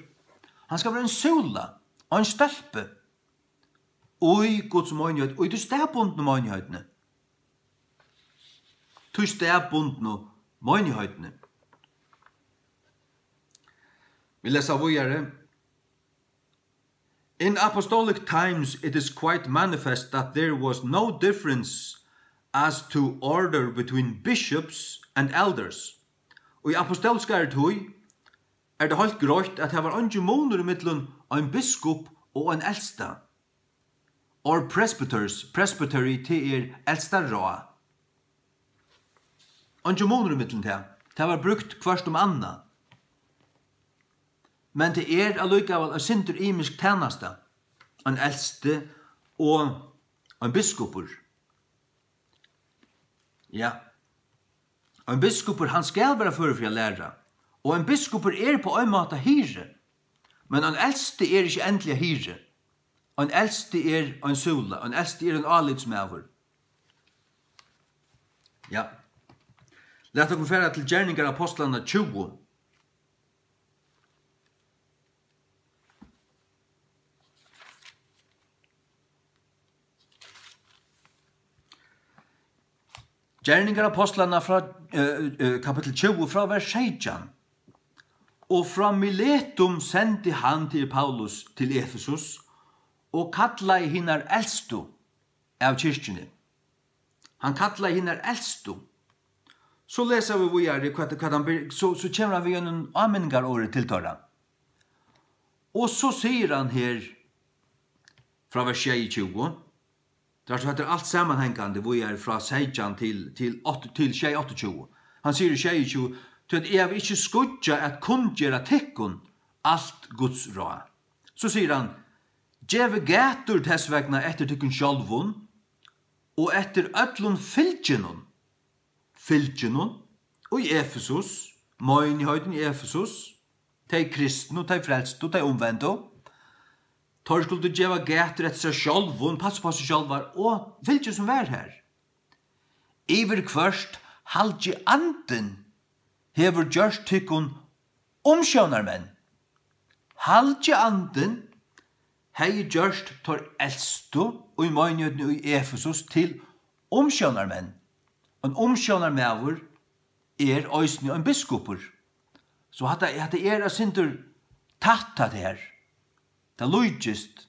Han skal være en sola, og en stølpe, og i Guds møgnighet, og i du stedbundne møgnighetene. Du stedbundne møgnighetene. Vi leser videre. In apostolic times, it is quite manifest that there was no difference as to order between bishops and elders. Og i apostolskare tøy det helt grøyt at det var ikke måneder i middelen av en biskop og en eldsta. Or presbytery til eldsta råa. Ikke måneder i middelen til. Det var brukt først anna. Men det allikevel en sinter imisk tjeneste. En eldste og en biskoper. Ja. En biskoper, han skal være for å lære. Og en biskoper på en måte hyre. Men en eldste ikke endelig hyre. En eldste en sola. En eldste en alidsmæver. Ja. Lett dere fære til gjerninger apostlene 20. Gjerninger apostlene fra kapittel 20 fra vers 16. Og fra Miletum sendte han til Paulus til Efesus og kalla i hinnar eldstu av kyrkjene. Han kalla i hinnar eldstu. Så leser vi så kommer han vi gjennom anmenningar året til tåra. Og så sier han her fra vers 22. Det er alt sammanhengande vi fra 16 til 28. Han sier i 22 til at jeg vil ikke skudja at kundgjera tikkun alt Guds råd. Så sier han, «Djeve gætur tessvegna etter tikkun sjálvun, og etter öllun fylgjenun, og i Efesus, møgnihøyden i Efesus, de kristne, de frelste, de omvendte, tar skulle djeva gætur etter seg sjálvun, pass på seg sjálvar, og fylgjen som vær her. Iver kvørst halgi anden hever gjørst tykkun omsjónarmenn. Halgi anden hei gjørst tor eldstu og i møgnjødni i Efesus til omsjónarmenn. En omsjónarmævur òsni en biskupur. Så hatta a sindur tatta det her. Det lujtjist.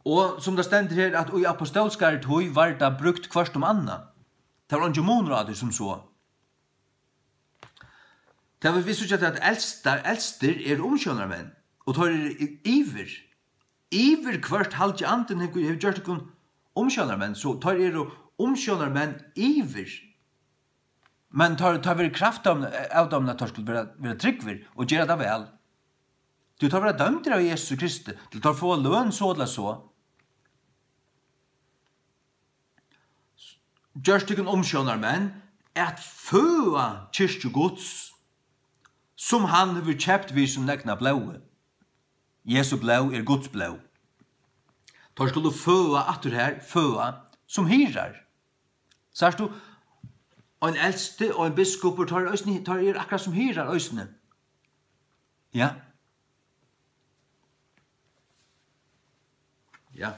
Og som det stender her, at i apostolskare tøy var det brukt kvart anna. Det var ikke monrader som så. Det var visst ikke at eldster omsjónarmenn, og tar iver. Iver kvart halvt anden har gjort ikke omsjónarmenn, så tar omsjónarmenn iver. Men tar vi kraft av dem at tar skulle være tryggver og gjøre det vel. Du tar være dømt av Jesus Kristi, du tar få løn så eller så. Gjørst ikke omsjónarmenn at føa kyrkjegods som han har kjøpt vi som nekna blaue. Jesu blau Guds blau. Tar skulle føa atter her, føa som hyrar. Sørst du, og en eldste og en biskop tar akkurat som hyrar øysene. Ja. Ja.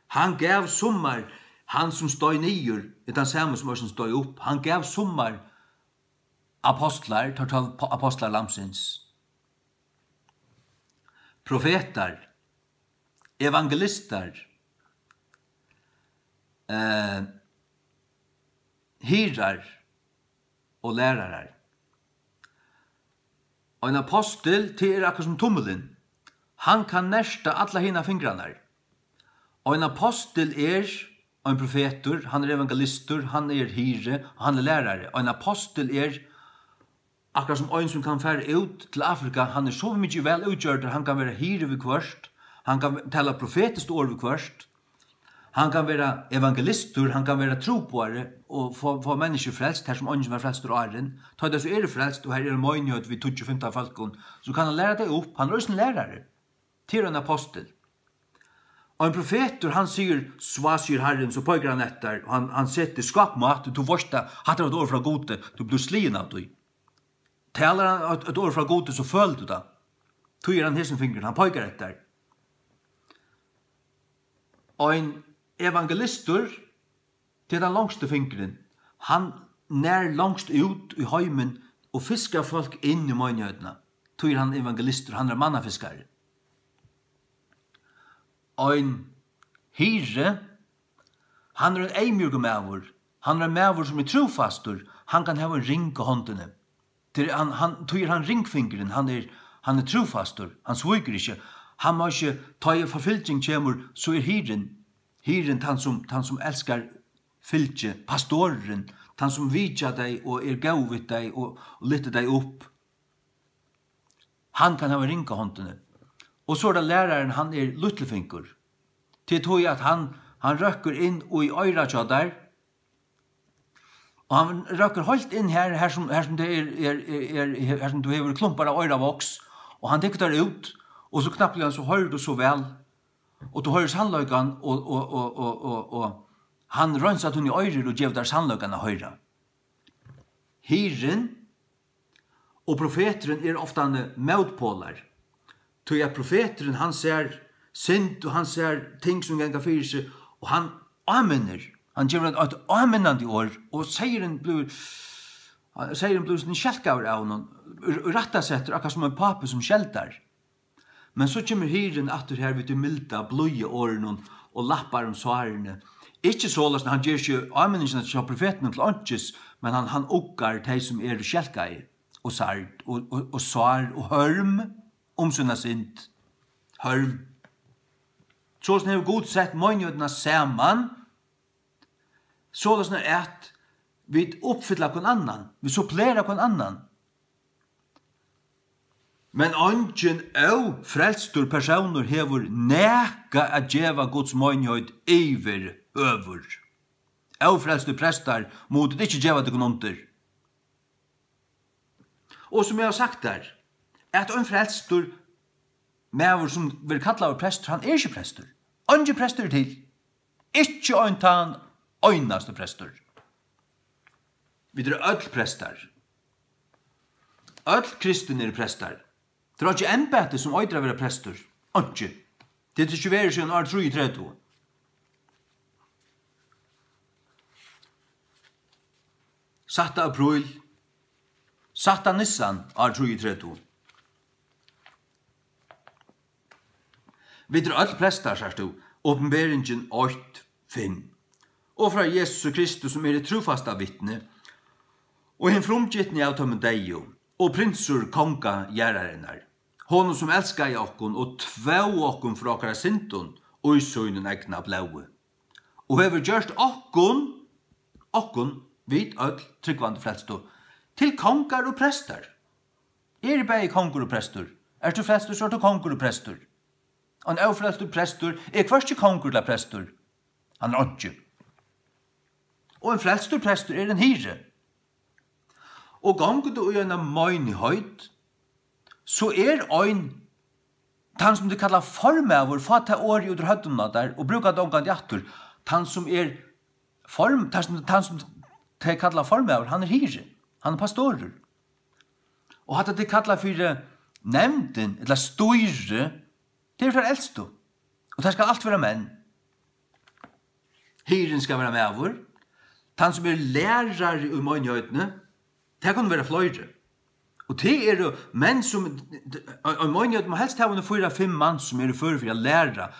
Han gav sommar, han som stod nyer, den samme som stod opp, han gav sommar apostlar, apostlar lamsins. Profetar, evangelister, hyrar og lærarar. Og en apostel til akkurat som tommelen. Han kan nærsta alla hina fingranar. Og en apostel en profetor, han evangelistor, han hyre, og han lærare. Og en apostel akkurat som en som kan fære ut til Afrika, han så mykje vel utgjørd, han kan være hyre ved kvørst, han kan tala profetisk år ved kvørst, han kan være evangelistor, han kan være troboare, og få mennesker frelst, her som ånden som frelst og æren. Ta det så frelst, og her møgnjød vi 25 falkon, så kan han lære det opp, han også en lærare, til en apostel. Og en profetor, han sier, sier Herren, så pøyger han etter, og han setter skapmat, du vorsta, hatt et år fra gode, du blir slien av det. Taler han et år fra gode, så føler du det. Tøyer han hesen fingeren, han pøyger etter. Og en evangelistor, til den langste fingeren, han nær langst ut i heimen, og fiskar folk inn i møgnjødene. Tøyer han evangelistor, han mannafiskare. Og en hyre, han en eimjurge mævur, han en mævur som trofastur, han kan hava en ring i håndene. Tøyer han ringfingeren, han trofastur, han svuger ikke, han må ikke ta i forfylking kjemur, så hyren han som elskar fylke, pastoren, han som vidja deg og gauvet deg og lytter deg opp. Han kan hava en ring i håndene. Og så det læreren, han lyttelfinker. Til tog at han røkker inn og i øyra tjadar. Og han røkker holdt inn her som det her som du hever klumpar av øyra voks. Og han tekker der ut, og så knappelig han så hører du så vel. Og du hører sannløygan, og han rønser at hun i øyrer og gjev der sannløygan av høyra. Hyren og profeteren ofta møtpålar. Tog at profeteren, han ser synd, og han ser ting som ganger fyrir seg, og han amener. Han gjør et amenande år, og seieren blir sånn kjelkavr av noen, rattasetter akkurat som en pape som kjeltar. Men så kommer hyren atter her vid du milda, bløye årene og lappar om svarene. Ikke så løsne, han gjør ikke ameningen til profeten til åndsjes, men han okkar de som kjelkavr, og sart, og svar, og hørm, omsunna sint, hørm. Sånn er god sett møgnjødene saman, sånn er at vi oppfyller kon annan, vi supplerer kon annan. Men ongen og frelstur personer hever neka at djeva Guds møgnjød iver over. Og frelstur prestar mot det ikke djeva det kon under. Og som jeg har sagt der, at en frelstur mever som vil kalla av prestur, han ikke prestur. Ikke prestur til. Ikke ein tann øynaste prestor. Vi öll prestar. Öll kristne prestar. Det er ikke embete som øydra være prestor. Ikke. Det er ikke være siden år 33. Satta april. Satta nissan år 33. Vi öll prestar, sier du. Åpenberingen 8:5. Og fra Jesus Kristus som det trofasta vittne, og en fromgittne av tommen deio, og prinsur konga gjerrarinnar. Honom som elskar i okkon, og tvau okkon fra okkara sinton, og i søgnen egna blaue. Og hever gjørst okkon, vid öll, tryggvande frelsto, til kongar og prestar. Er bei kongar og prestor? Er du frelstor, så er du kongar og prestor. Han frelstor prestor, hverst kongar eller prestor. Han ikke. Og en frelstor prestor en hyre. Og gongur du i en møynighet, så ein han som du kallar formøver, få ta åri ut høttuna der, og bruka det omkant jattur, han som han som de kallar formøver, han hyre, han pastorer. Og hatt de kallar for nevnden, eller styre, det for eldste. Og det skal alt være menn. Hyren skal være medver. Han som lærer i møynighetene, det kan være fløyre. Og det jo menn som, i møynighet må helst ha 4-5 mann som for å lære.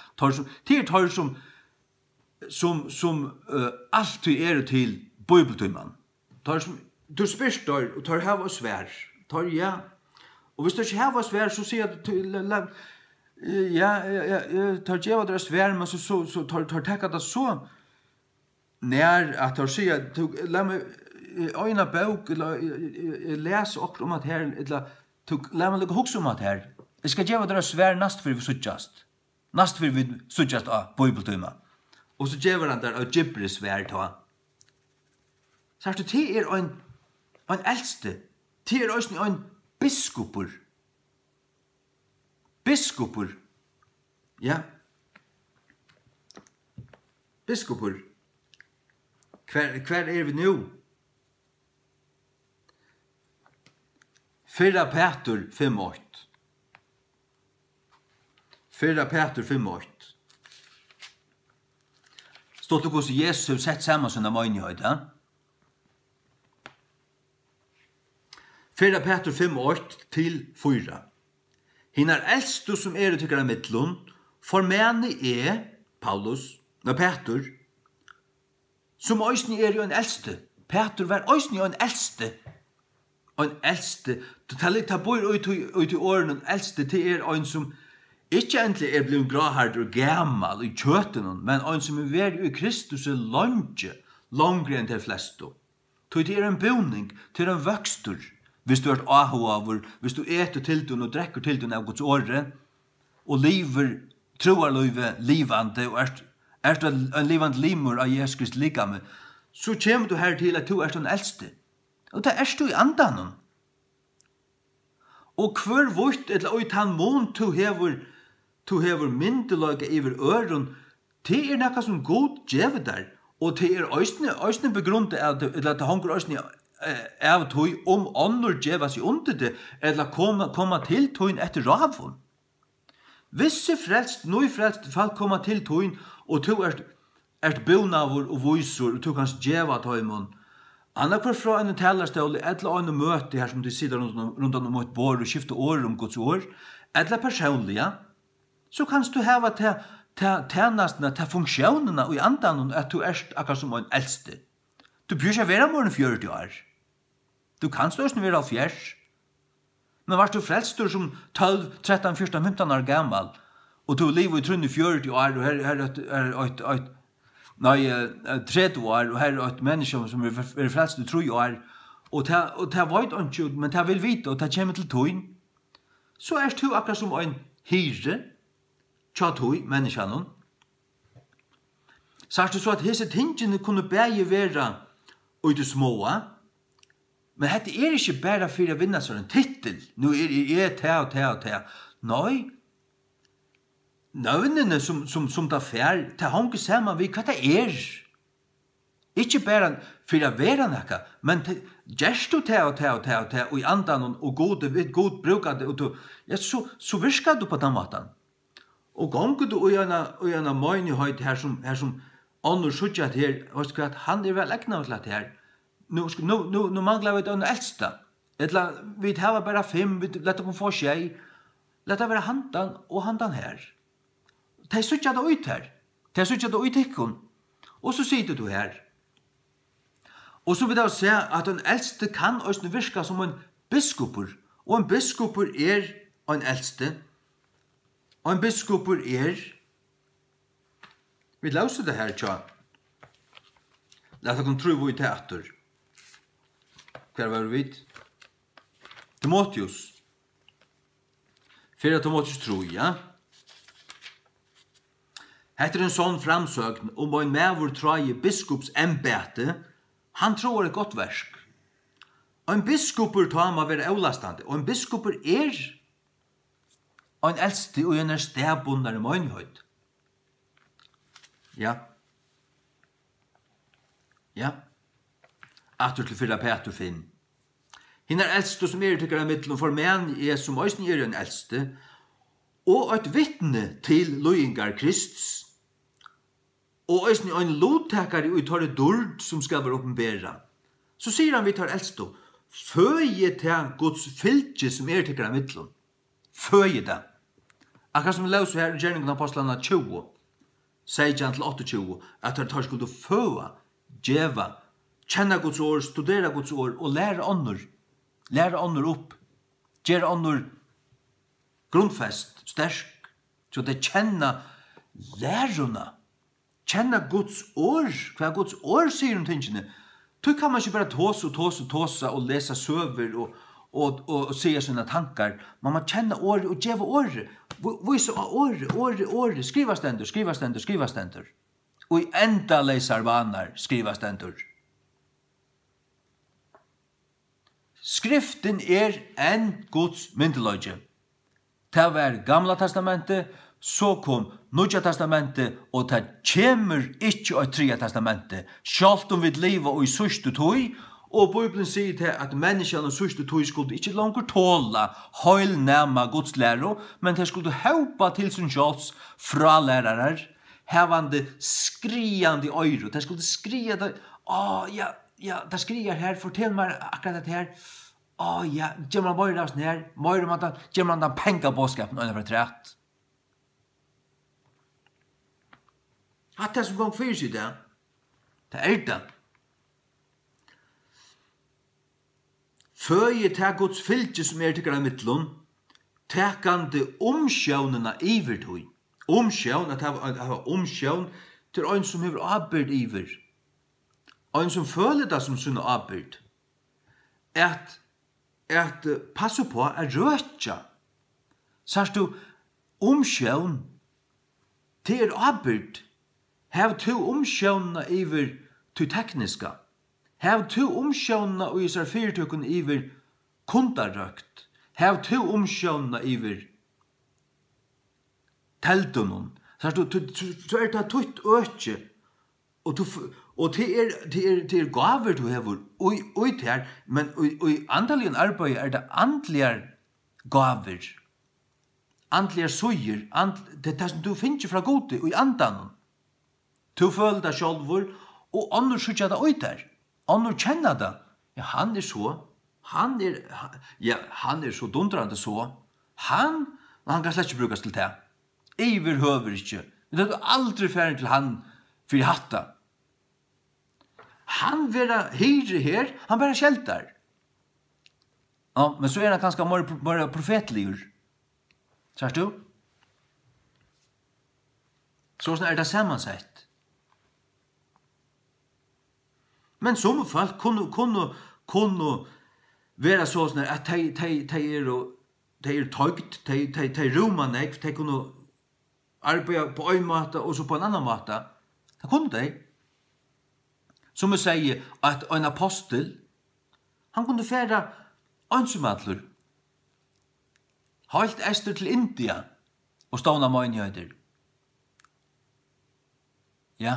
Det tar som alltid til bibeltøyman. Du spyrst der, og tar hava svær. Ja. Og hvis du ikke hava svær, så sier du tar djeva deres svær, men så tar tekka det så nær at tar sier, la meg øyna bøk, les okkur om at her, la meg lukka hoksa om at her. Jeg skal djeva deres svær nast for vi suttjast. Nast for vi suttjast av bibeltøyma. Og så djeva han der av gibbri svær ta. Så det en eldste, det også en biskopur. Biskopur. Ja. Biskopur. Hver vi nu? 4 Peter 5:8. 4 Peter 5:8. Stått det hvordan Jesus har sett sammen sånne møynighet, ja? 4 Peter 5:8-4. Hinnar eldstu som tykkara mittlun, for meni Paulus, Peter, som òsni jo en eldste. Peter var òsni jo en eldste. En eldste. Det bor ut i åren en eldste til en som ikke endelig blevet grahard og gammal i kjøten, men en som vært i Kristus langre enn til flesto. Det en boning, det en vøkstur. Hvis du ahover, hvis du eter til den og drekker til den av Guds åre, og lever, troar løyve, livande, og en livande limur av Jesus Krist likame, så kommer du her til at du den eldste. Og det du i andanen. Og hver vort, eller oi han mån du hever myndeløyga iver øren, det nekka som god djevet der, og det òsne begrunnet av det, eller det hanker òsne av tog ånder djeva seg under det, eller komma til tog etter ravun. Visse frelst, frelst fall komma til tog, og du bonavur og voisur, og du kan djeva tog. Annakvar fra en talarstål, eller en møte her som de sitter rundt om et bord og skifter år om Guds år, eller personliga, så kan du hava tjenestene, til funksjonene og i andan at du akkurat som en eldste. Du bør ikke være mer enn 40 år. Du kan stå som være 70. Men var du frelst som 12, 13, 14, 15 år gammal, og du lever i trunn i 40 år, og her 30 år, og her et menneske som frelst i 3 år, og det vet ikke, men det vil vite, og det kommer til tøyen, så du akkurat som en hyre, tja tøy, menneskene. Så du så at disse tingene kunne bare være ut i småa, men dette ikke bare for å vinne sånn en titel. Nå jeg te og te og te. Nei, nøvnene som det fer, det hanger sammen vi hva det Ikke bare for å være noe, men gjørst du det og i andan og god bruker det, så virker du på den måten. Og ganger du i en møgnighet her som andre suttet her, at han vel egnet til at her. Nå mangler vi den eldste. Vi har bare 5, lett dem få seg. Lett det være handan og handan her. De suttet det ut her. De suttet det ut ikke. Og så sitter du her. Og så vil jeg se at den eldste kan også virke som en biskoper. Og en biskoper en eldste. Og en biskoper vi løser det her, tja. Lad dere tro hvor i teater. Hva var det vidt? Timotheus. 4 Timotheus 3, ja. Etter en sånn framsøkn om en medvur tråd biskops embete, han tror et godt versk. Og en biskoper tar må være avlastande, og en biskoper en eldste og en stedbundare møgnhøyd. Ja. Ja. Atter til 4 Peter finn. Hinn eldste som tykker av middelen for menn som òsne en eldste, og et vittne til løyingar Krists, og òsne en lovtakare og tar dord som skal være oppenbæra. Så sier han vi tar eldste, føye til Guds fylke som tykker av middelen. Føye det. Akkurat som vi løser her i Gjerningen av Apostlene 20, 16-28, at tar skulle føa, djeva, kjenne Guds ord, studere Guds ord, og lære ånder opp, gjøre ånder grunnfest, sterk, så det kjenner lærerne, kjenner Guds ord, hva Guds ord sier om tingene. Så kan man ikke bare tåse og lese søver og se sine tankar. Man må kjenne året og gjøre året. Vise året. Skriva stendur. Og i enda leser vanar skriva stendur. Skriften en Guds myndeløgje. Det var Gamla testamentet, så kom Nya testamentet, og det kommer ikke av 3 testamentet. Sjalt om vi lever og i sørste tog, og Bibelen sier til at menneskene og sørste tog skulle ikke langer tåle høylnæma Guds læro, men de skulle haupa til sin sjals fra lærere, hevande skriande i øyre. De skulle skria det, det skrier her, fortell meg akkurat det her. Gjør man bare det her, gjør man den pengabåskapen under for trett. At det som gang fyrir seg det, det det. Føye til Guds fylke som tykker av mittlun, tekande omsjånene iver tog. Omsjån, at det var omsjån til en som hever avbyrd iver. En som føler det som sunne avbyrd. At passe på røtja. Sørst du, omsjån til avbyrd. Hev to omsjånene iver til tekniska. Hev to omsjånene og især fyrtøkken iver kundarøkt. Hev to omsjånene iver teltunnen. Så det tutt økje. Og til gaver du hever ut her, men i andaligen arbeid det andlige gaver. Andlige søyer. Det som du finner fra gode i andanen. Du føler deg sjálfur, og andre sykja det ut der. Andre kjenner det. Ja, han så. Han så dundrande så. Han kan slett ikke brukes til det. Iver høver ikke. Det er aldri ferdig til han for hatta. Han vera hyre her, han bare kjeltar. Ja, men så han ganske mer profetligur. Sørst du? Sånn det sammansett. Men som folk kunne være sånn at de tøygt, de romer nek, de kunne arbeide på en måte og så på en annen måte. Det kunne de. Som vi sier at en apostel, han kunne fære ansumadler, helt ester til India og stående møgnhøyder. Ja.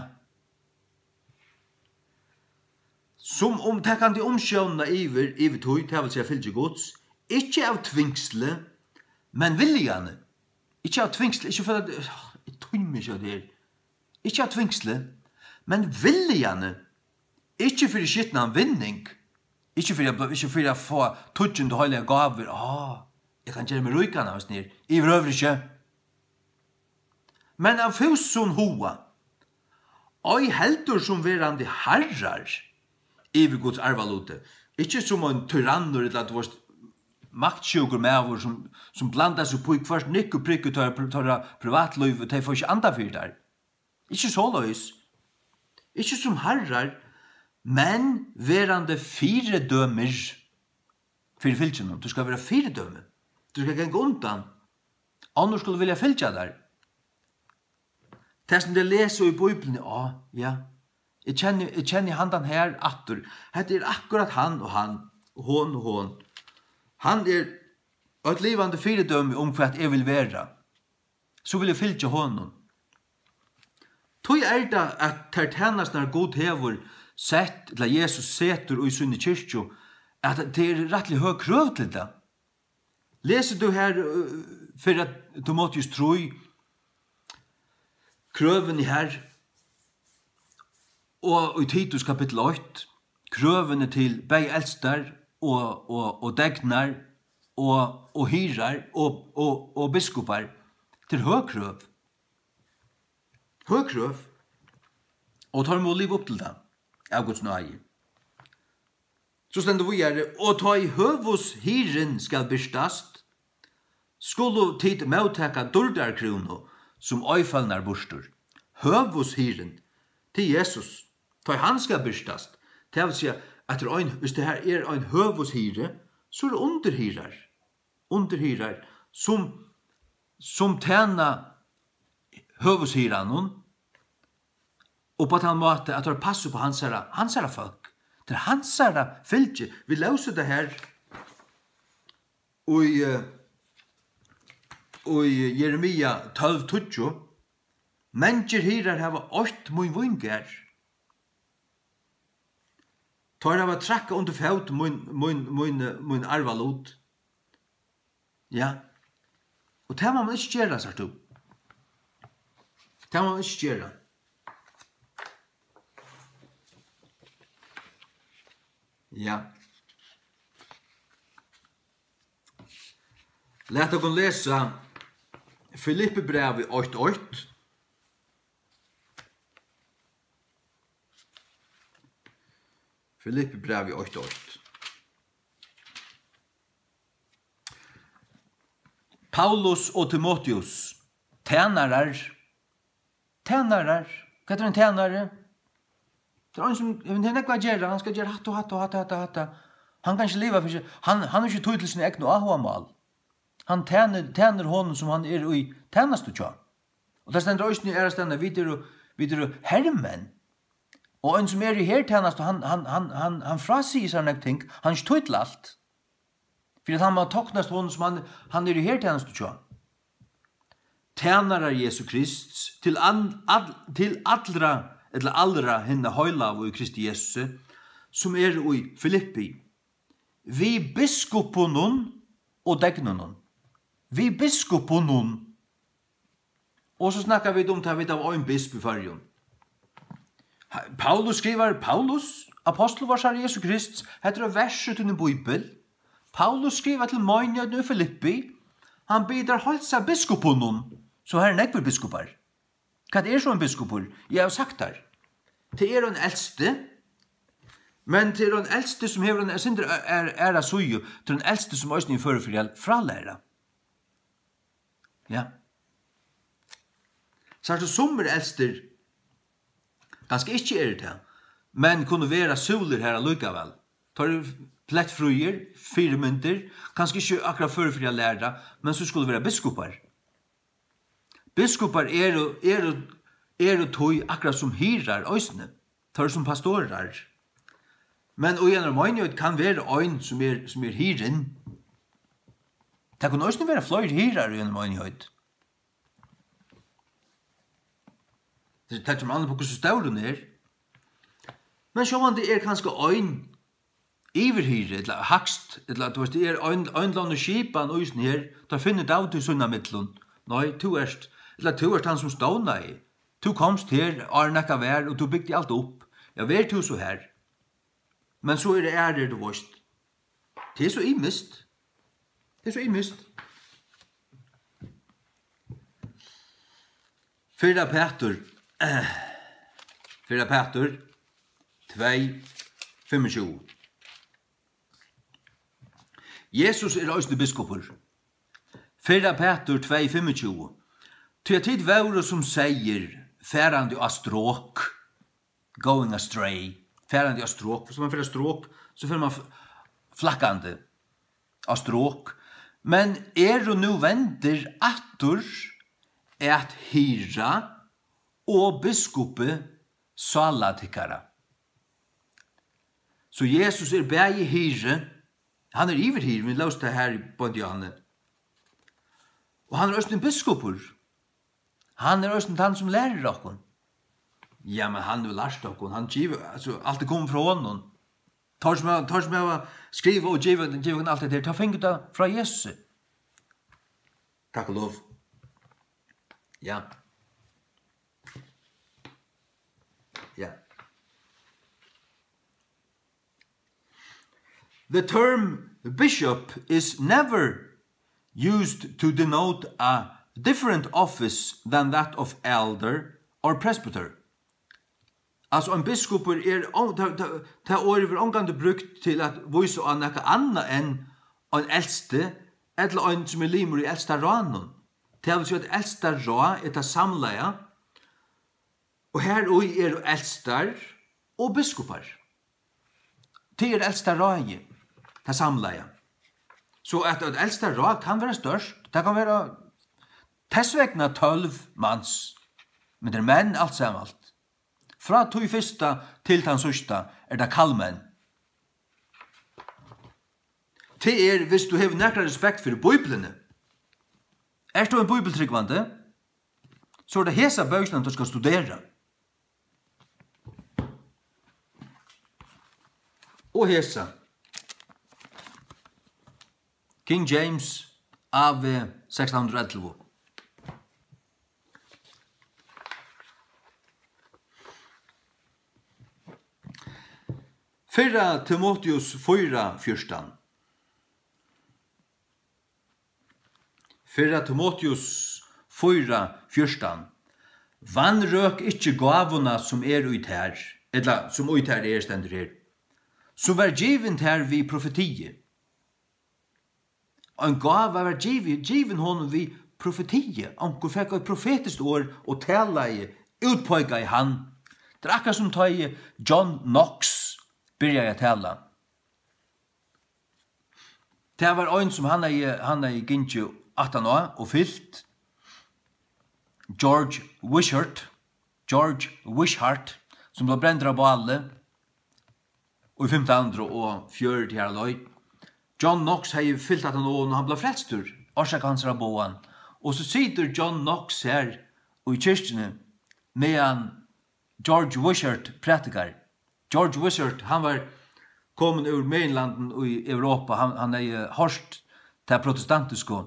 Som tekandi omsjåna iver tog, det vil si fylgje gods, ikke av tvingsle, men viljane. Ikke av tvingsle, ikke for at, jeg tøymer ikke det her. Ikke av tvingsle, men viljane. Ikke for skittna vinning. Ikke for å få tudgen til heilige gaver. Jeg kan gjøre meg rykane av snir. I røver ikke. Men av fusun hoa, og heldur som verandi herrar, iver Guds arvalute. Ikke som en tyrannor, eller at det var maktsjukur mever som blandar seg på i kvart nikk og prikk og tar privatliv, og de får ikke anda fyrir der. Ikke så løys. Ikke som herrar, men verande fire dømer fyrir fylgjennom. Du skal være fire dømer. Du skal genge undan. Annars skulle vilja fylgja der. Det som det leser i Bibelen, ja. Jeg kjenner handan her atter. Hette akkurat han og han, og hon og hon. Han et livande firedømme om hva jeg vil være. Så vil jeg fylgja honom. Tog det at tertjenast når god hever sett, eller Jesus setur i sunne kyrkjo, at det rettelig høy krøv til det. Leser du her for at Timotheus tror krøven i her, og i Titus kapittel 8, krøvene til begge eldstar og degnar og hyrar og biskopar til høykrøv. Høykrøv. Og tar må liv opp til det av Guds nøye. Så stender vi her, og ta i høvus hyren skal bystast, skulle tid møtteka dordarkrono som øyfallnar bostur. Høvus hyren til Jesus. Ta han skal bystast. Det vil si at hvis det her en høvushyre, så det underhyrar som tjener høvushyran og på den måte at det passer på hansara folk. Det hansara fylgje. Vi løser det her og Jeremia 12:20. Mennesker hyrar hava 8 mun vingar. Tar hava trakka under fot mun arvalot. Ja. Og det må man ikke gjøre, sagt du. Det må man ikke gjøre. Ja. Lät oss lesa Filippibrevet 8:8. Filippibrevet 8:8. Paulus og Timotheus, tjenarar. Hva en tjenare? Det en som, det nekva gjerra, han skal gjøre hatt. Han kan ikke leva for seg. Han er ikke tog til sin egen ahuamal. Han tjener honom som han i tjenest og tja. Og det stender også i ærestene, vi hermen. Og en som i her tjenest, han frasier seg nek ting, han er ikke tog til alt. For han må toknast honom som han i her tjenest og tja. Tjenare Jesu Krist til allra hinna høylav i Kristi Jesus, som i Filippi. Vi biskoponon og degnonon. Vi biskoponon. Og så snakkar vi om det vi av en bisp i fargen. Paulus skriver, apostelvarsar Jesu Krist, heter det verset under Bibel. Paulus skriver til Møgnjøden i Filippi, han bidrar halsa biskoponon, så her nekver biskopar. Hva så en biskopor? Jeg har sagt her. Det en eldste, men det en eldste som hever en sindre æra suju, det en eldste som også fører for fralæra. Ja. Så det sommer eldster, ganske ikke det, men kunne være soler her allikevel. Tar plettfruer, 4 mynter, kanskje ikke akkurat fører for læra, men så skulle være biskopar. Biskopar tog akkurat som hyrar øysene, tar som pastorer. Men og gjennom øynene kan være øyn som hyren. Det kan også være flere hyrar gjennom øynene. Det tar man på hur stor den är. Men så man det är kanske en iverhyre, eller hakst, eller du vet, det är en land och skipan och just här, da finner du til sånne mittlun. Nei, du erst han som ståna i. Du komst her, nekka vær, og du bygde alt opp. Ja, vær du så her. Men så er det du vet. Det er så imist. Fyrda Peter 2:25. Jesus er også biskoper. Fyrda Peter 2:25. Til at tid vore som sier, færande av stråk, going astray, færande av stråk, hvis man færer stråk, så færer man flakkande av stråk. Men og nu venter atter at hyra og biskope salatikkara. Så Jesus er bæg hyre, han er iverhyre, vi løste det her i Bondiane. Og han er også en biskoper. Han er også han som lærer dere. Ja, men han vil lære dere. Han giver, altså, alt det kommer fra honom. Tar som jeg skriver og giver alt det der. Ta finget det fra Jesus. Takk og lov. Ja. The term bishop is never used to denote a different office than that of elder or presbyter. Altså en biskoper ta året for omgående brukt til at vise av noe annet enn en eldste, eller en som er limer i eldste ranen. Det vil si at eldste ran er det samleie, og her er eldster og biskoper. Det er eldste ran, det samleie. Så at eldste ran kan være størst, det kan være tessvekna 12 mans, men det er menn alt sammen. Fra tog fyrsta til den sørsta er det kallmenn. Det hvis du har nærkere respekt for Bibelene. Er du en bibeltryggvande, så er det hesa bøksene du skal studere. Og hesa. King James av 1611. Fyrra Timotheus 4:14. Fyrra Timotheus 4:14. Vanrøk ikkje gavuna som ut her, eller som ut her stendur her. Så var given her vi profetie. En gava var given honom vi profetie. Onko fekk et profetiskt år og tala i, utpøyga i han. Det er akkurat som ta i John Knox byrja jeg tala. Det var en som han er gynnt 18 år og fyllt. George Wishart, som ble brendra på alle, og i 1540 her løy. John Knox har fyllt 18 år, og han ble frelstur, årsak hans raboan. Og så sitter John Knox her, og i kyrkjene, medan George Wishart pratikar. George Wishart, han var kommet ur mainlanden i Europa, han er hørst til protestantiske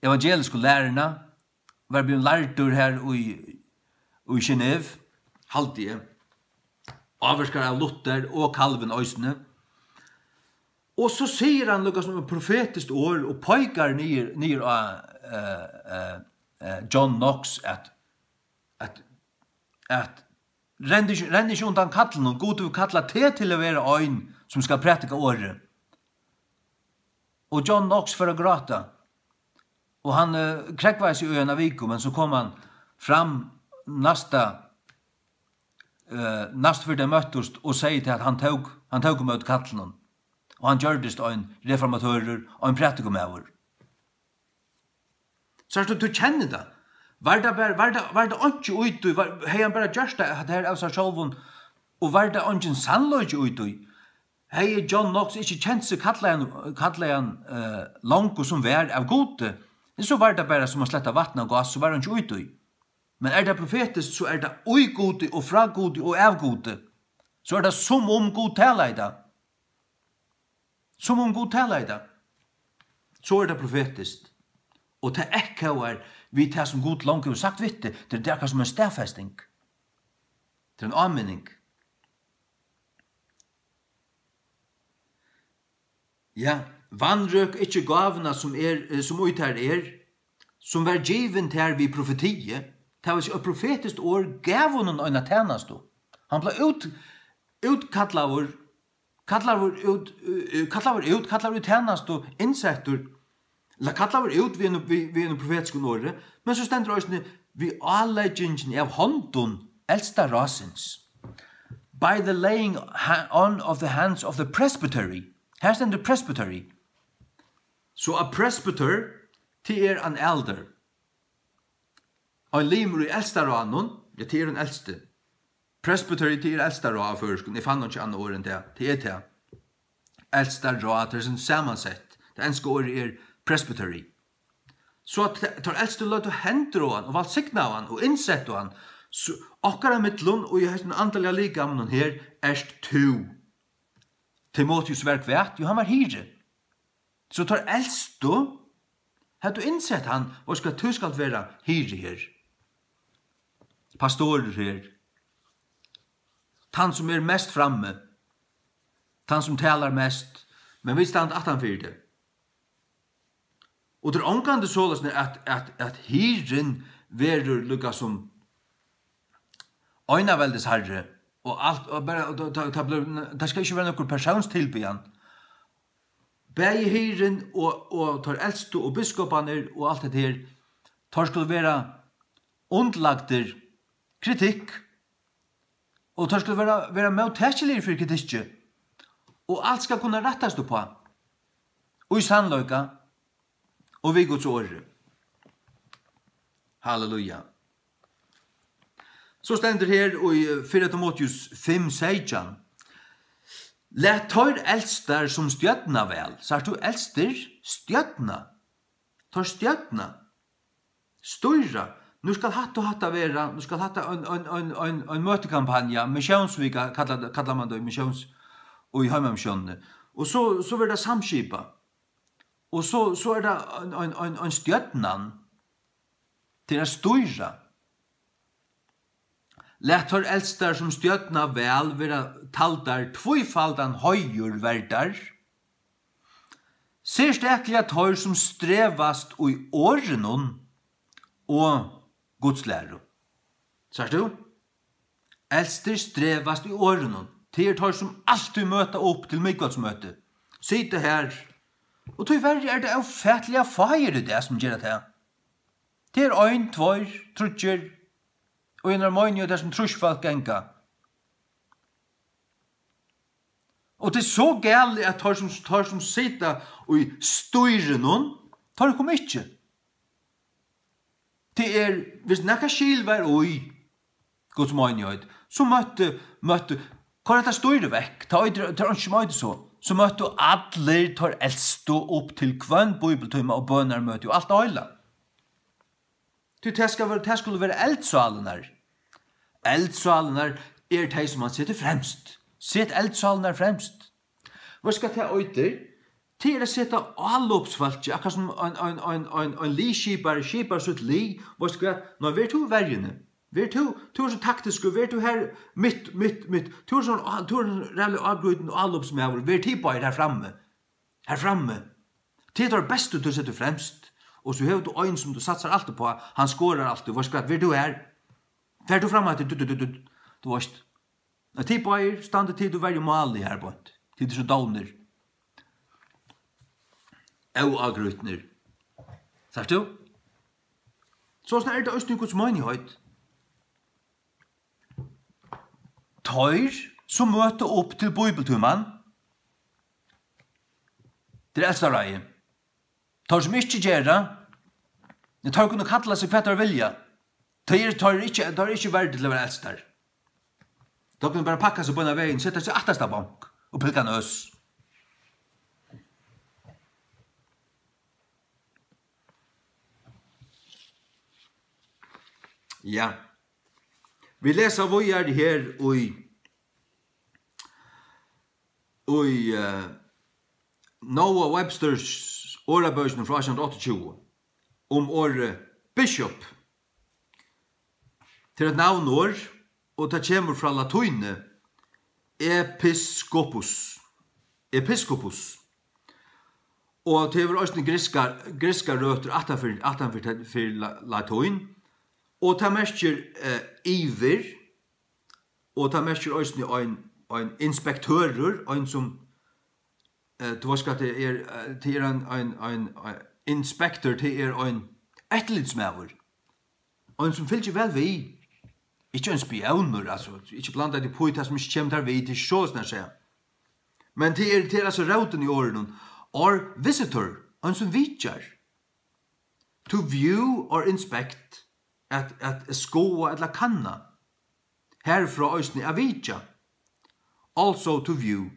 evangeliske lærerne, var blitt lærtur her i Genève, halvdige, avvarskar av Luther og Calvin Øysene. Og så sier han noe som profetiskt år, og pøykar nir av John Knox at renner ikke undan kallen, og god vil kalla det til å være øyn som skal prætika året. Og John Knox for å gråta. Og han krekveis i øyna viku, men så kom han fram nasta for det møttust og sier til at han tog møt kallen. Og han gjørdest en reformatører og en prætikumæver. Så du kjenner det. Var det ikke ute, hei han bare gjørst det her av seg sjølven, og var det ikke en sannløy ute? Hei John Knox ikke kjent seg kattleien langt som vær av gode, så var det bare som å slette vatten og gass, så var han ikke ute. Men det profetiskt så det oi gode og fra gode og av gode. Så det som om god taleida. Som om god taleida. Så det profetiskt. Og det ekkoer vi det som god langt har sagt vitte, det er som en stedfesting. Det en anminning. Ja, vanrøk ikke gavna som ut her som var given til vi profetie, det var ikke et profetiskt år gav honom øyne tjenest. Han ble kallar ut tjenest og innsettur, eller kallar ut vi en profetisk åre, men så stender det vi avleggingen av hånden eldsta rasens. By the laying on of the hands of the presbytery. Her stender presbytery. Så a presbyter til en elder. Og limur i eldsta ranon, det til en eldste. Presbytery til eldsta ra av førskun. Jeg fann ikke andre år enn det. Det til. Eldsta ra, det en samansett. Det enske året presbytery. Så at tar eldste løt og henter han, og valgsikna han, og innsett han, så akkara mittlun, og jeg har en antalliga ligamnon her, erst to. Timotheus verk vet, jo han var hyre. Så tar eldste, har du innsett han, og skal du skal være hyre her. Pastorer her. Han som mest framme. Han som talar mest, men vi stand at han fyrir det. Og det omgående såles at hyren verur lukka som øynaveldes herre, og alt, og bare, det skal ikke være nokkur personstilbyan. Begge hyren og tar eldste og biskopaner og alt det her, tar skulle være undlagter kritikk, og tar skulle være mottæskeligere for kritikk, og alt skal kunne rettast på, og i sannløyka, og vi Guds åre. Halleluja. Så stender her i 4 Timotheus 5:16. Læt tar eldstar som stjøtna vel. Så du eldster stjøtna. Tar stjøtna. Støyra. Nu skal hatta vera, nu skal hatta en møtekampanja, missionsvika kallar man det, missions og i heimamsjønne. Og så vil det samskipa. Og så det en stjøtnan til å støyra. Læt tar eldstar som stjøtna vel vera taldar tvøyfaldan høyur verdar. Ser stekliga tar som strevast og i årenon og godslæro. Sars du? Eldstar strevast i årenon. Til tar som alltid møta opp til mykvaldsmøte. Sitte her. Og tyverre det ufattelig feire det som gjør det. Det 1, 2, 3, og en harmoni og det som trusfalk enka. Og det så gærlig at tar som sitta og i styren tar det kom ikke. Det hvis nekka skil var oi, Guds møynjøyd, så møtte, hva det styre vekk, tar ikke møyde så møtte alle tar eldstå opp til kvann bibeltøyma og bønarmøte og alt øyla. Det skulle være eldsalenar. Eldsalenar de som man sitter fremst. Sitt eldsalenar fremst. Hva skal ta øyter? Til å sette allopsvalgte, akkurat som en liskipar sitt li, hva skal jeg, nå er to vergene. Vi to så taktiske, vi to her mitt, to sånn rally avgrøyden og allopsmæver, vi tippa her framme. Her framme. Det best du setter fremst. Og så har du øyn som du satsar alltid på, han skårar alltid, hva skal vi du her? Fær du framme til, du varst. Når tippa her, stande tid du verger malig her på, tid du så downer. Au avgrøytner. Sars du? Så det det østning Guds møynighet. Tøyr som møter opp til bibeltuman. Det eldste rei. Tøyr som ikke gjør det. Det tøyr kunne kalla seg hva vilja. Tøyr ikke verdig til å være eldste. Tøyr kunne bare pakka seg på en veien, sette seg attesta bank og pilka nøs. Ja. Vi leser vad är det här i Noah Websters ordabøkene fra 1828 om året bishop til et navnår, og det kommer fra latuine episkopus. Episkopus. Og det var også griska røter for latuin, og det merker iver, og det merker også en inspektører, en som du vet at det en inspektor, det en etterlidsmæver, en som fyller vel vi, ikke en spioner, altså, ikke blanda det på det som ikke kommer der vi til sjås når jeg men det altså rauten i årene, or visitor, en som vitjar, to view or inspect, at skoa eller kanna, herfra øysene av vitja, also to view.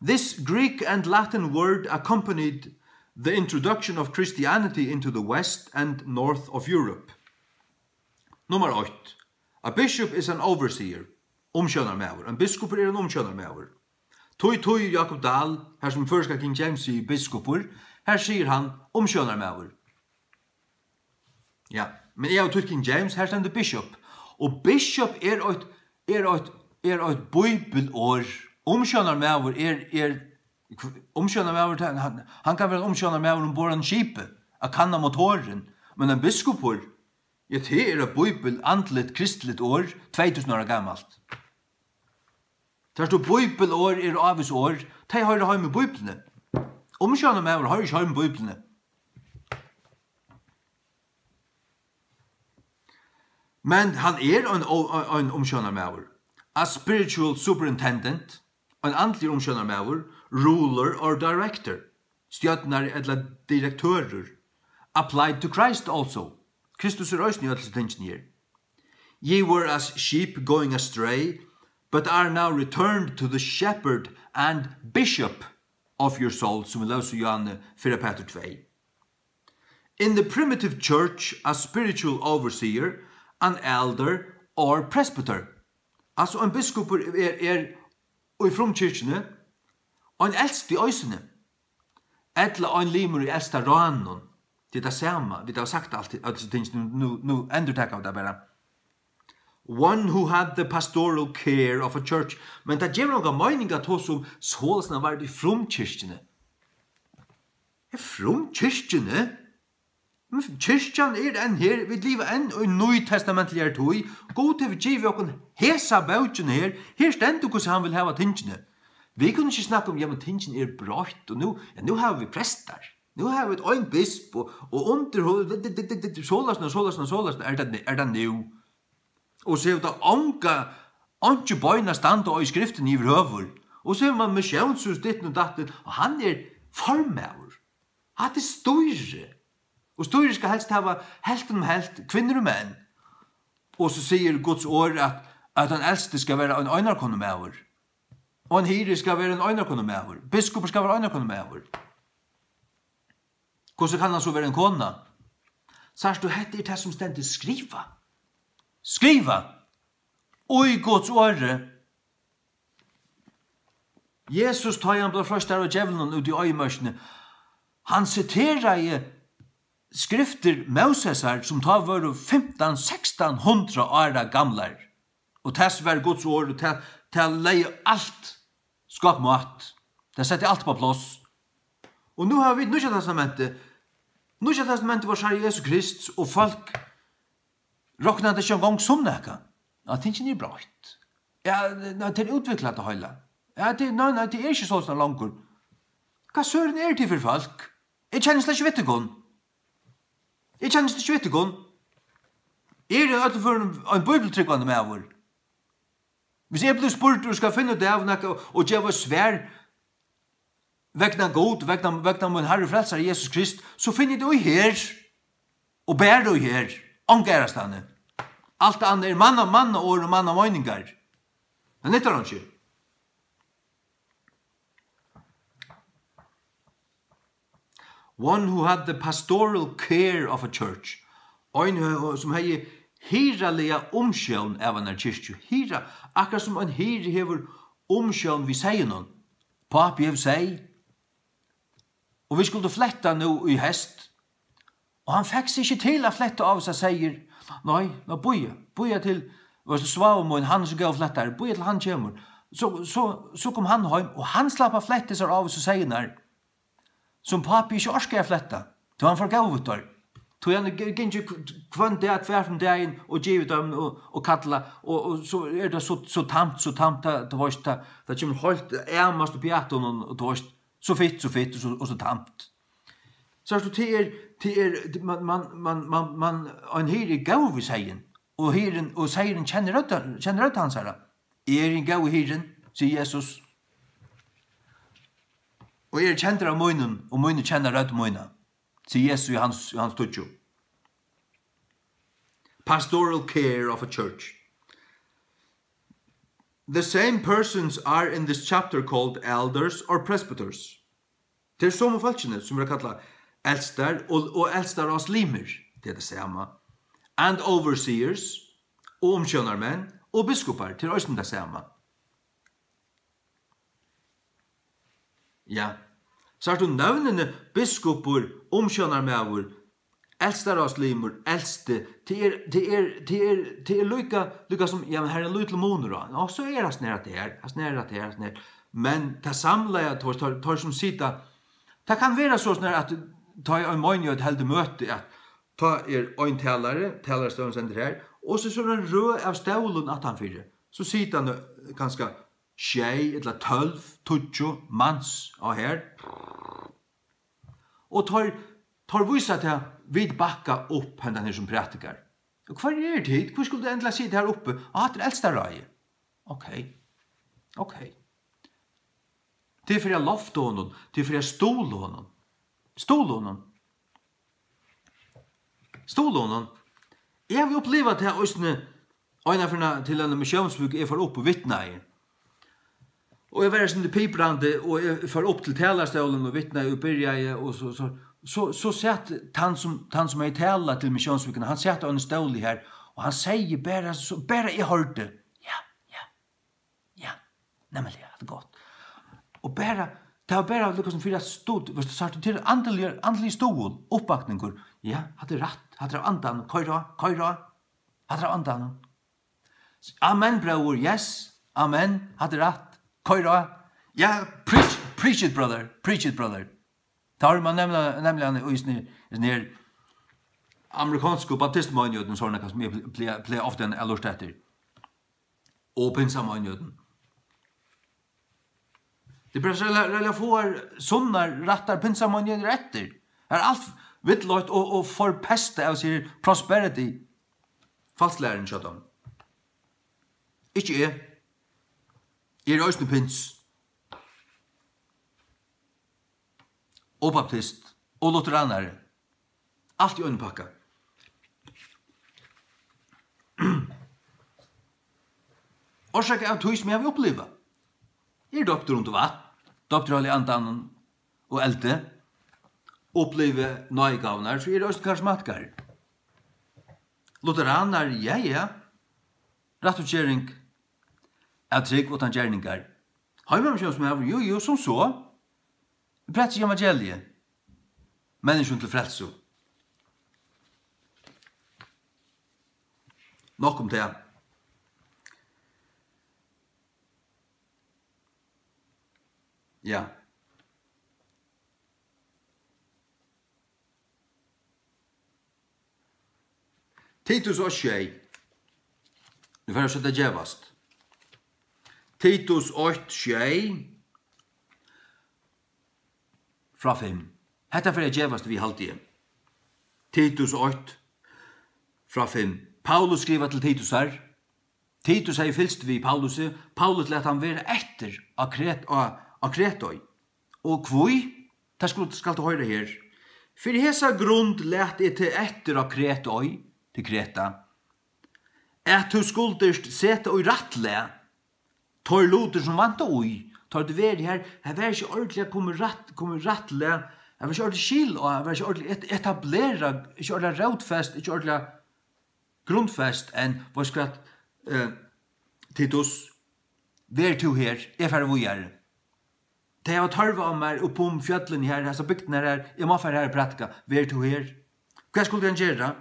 This Greek and Latin word accompanied the introduction of Christianity into the West and north of Europe. Nummer 8. A bishop is an overseer, omkjønarmæver. En biskoper en omkjønarmæver. Tøy Jakob Dahl, her som først King James sier biskoper, her sier han omkjønarmæver. Ja, men jeg har King James, her stender bishop. Og bishop et bibelår. Omkjønarmæver omkjønarmæver, han kan være omkjønarmæver ombord en skipet, a kanna motoren, men en biskopor, ja, det et bibel, andlet, kristligt år, 2000 år gammalt. Det bibelår avis år, de har det med biblene. Omkjønarmæver har ikke med biblene. Men han en omkjønarmæver. A spiritual superintendent, en andlig omkjønarmæver, ruler or director, stjøtnar eller direktører, applied to Christ also. Kristus øysen i ødelse tingene her. Ye were as sheep going astray, but are now returned to the shepherd and bishop of your soul, som vi løser Johanne 4 Peter 2. In the primitive church, a spiritual overseer, an elder or presbyter. Altså en biskoper i frumkirkene, og en eldst i øysene, eller en limer i eldsta ranen, det det samme, vi har sagt alt disse tingene, nu endurtek av det bare. One who had the pastoral care of a church, men det gjør noen mening at hos som sålsene var i frumkirkene. Frumkirkene? Kyrkjan enn her, vi lever enn i nøytestamentlige tog, god til vi giver okken hesa bautjene her stendur hvordan han vil hava tingene. Vi kunne ikke snakke om, ja, men tingene brått, og nu har vi prester, nu har vi et øyn bisp, og under, sålasne, det nu. Og så er det anke bøyna standa og i skriften i høver, og så er man misjonshus ditten og datten, og han formauer, han større. Og større skal helst hava helt om helt, kvinner og menn. Og så sier Guds ord at den eldste skal være en øynarkonomæver. Og en hyre skal være en øynarkonomæver. Biskoper skal være øynarkonomæver. Hvordan kan han så være en kona? Sars du hette det som stendt skriva. Skriva! Og i Guds ord. Jesus tar han ble først der av djevelen ut i øymørsene. Han siterer i skrifter Mosesar som tar var 15-1600 år gamlar. Og tess var Guds ord og til leie alt skap mat. Det setter alt på plass. Og nu har vi Nya testamentet. Nya testamentet var Herre Jesus Krist og folk råkna det ikke en gang som nekka. Ja, det er ikke brått. Ja, det utviklet det hele. Ja, det er ikke sånn langer. Hva søren det for folk? Jeg kjenner slik ikke vittegon. Jeg kjenner ikke vittegon. Det alltid for en bibeltrykkende med vår? Hvis jeg blir spurt og skal finne det av noe og gjøre svær vekna god, vekna min Herre frelser Jesus Krist, så finner jeg det her og bærer det her. Angærastane. Alt annet manna år og manna meningar. Men det han ikke. One who had the pastoral care of a church. Ein som hei hiralega omsjøn av en kyrkju. Hira, akkurat som en hir hever omsjøn vi sier noen. Papi hev seg. Og vi skulle fletta nå i hest. Og han fikk seg ikke til å fletta av seg sier, nei, boja til, og så svav han som gav flettar, boja til han kommer. Så kom han hjem, og han slapp å flette seg av seg sier der, som papi ikke orsker å fletta, så han får gavet der. Så han gikk ikke kvann det hver from dagen, og givet dem, og kattla, og så det så tamt, det var ikke, det kommer holdt ærmast og pjaton, og det var så fitt, og så tamt. Så man en her er gav i seien, og seien kjenner rødt hans her. En gav i hiren, sier Jesus. Og kjenner av munnen, og munnen kjenner rødt munnen, sier Jesus i hans tudjo. Pastoral care of a church. The same persons are in this chapter called elders or presbyters. Det som folkene som kallet eldstar og eldstar av slimer, det det samme. And overseers, og omkjønarmenn, og biskopar, til også det samme. Ja, så har du navnene biskopar, omkjønarmenn, eldstar av slimer, eldste, det lykka som, ja, men her en liten moner, og så det snert her, men det samlet, tar som sida, det kan være så snart at ta en måned et heldig møte at ta en talerstøvn sender her, og så en rød av støvlen at han fyrer. Så sitter han kanskje 6 eller 12, 20 manns av her, og tar vise til vid bakka opp henne her som pratikar. Og hva det tid? Hvor skulle du endelig si det her oppe? Det eldste røye. Ok. Det for jeg lofte honom, det for jeg stol honom. Jeg har opplevd til Østene, øynene til en misjonsbuk, jeg får opp og vittne i. Og jeg var sånn til piprande, og jeg får opp til talerstålen og vittne i, og byrja i, og så sett han som er tala til misjonsbuken, han sett en stål her, og han sier bare jeg hørte, ja, nemlig, det er godt. Og det var bare liksom for at stod, hvis du sa til andelig stol, oppbakninger, ja, hadde rett, hadde av andan, køyra, hadde av andan. Amen, bror, yes, amen, hadde rett, køyra, ja, preach it, brother. Da har man nemlig han i sånne amerikanske baptistmannjøden, sånne som jeg pleier ofte en ellorstetter, og pinsamannjøden. Det blir så få sånne rettar pinsamannjøden retter. Det alt vittløyt og forpeste av sin prosperity. Falsklæren, kjøttan. Ikke jeg. Jeg øyne pins. Og baptist. Og lutheranere. Alt i øynepakka. Årsak av tog som jeg vil oppleve. Jeg doktor rundt vatt. Doktor i andan og elde. Oppleve nøygavner, så det også karismatikar. Lutheraner, ja. Rattutkjering av trygg og tangjerningar. Heimamisjon som er, jo, som så. Vi prater i evangeliet. Menneskjon til frelso. Nok om det. Ja. Titus og tjei. Nu får jeg sette djevast. Titus 8:6 fra 5. Hetta får jeg djevast vi halvtid. Titus 8 fra 5. Paulus skriver til Titus her. Titus er fylst vi Paulus. Paulus let han være etter av Kretøy. Og kvoi, det skal du høre her. For hesa grund let jeg til etter av Kretøy, til Kreta. At du skuldest sete og rattle, tar loter som vant oi, tar du veri her, jeg var ikke ordentlig kommer rattle, jeg var ikke ordentlig skil, og jeg var ikke ordentlig etablera, ikke ordentlig rautfest, ikke ordentlig grundfest enn vad ska Titus ver to her if er vujar. Det har tarva om meg opp om fjøllen her, altså bygden her, jeg må for her pratka, ver to her. Hva skulle han gjøre?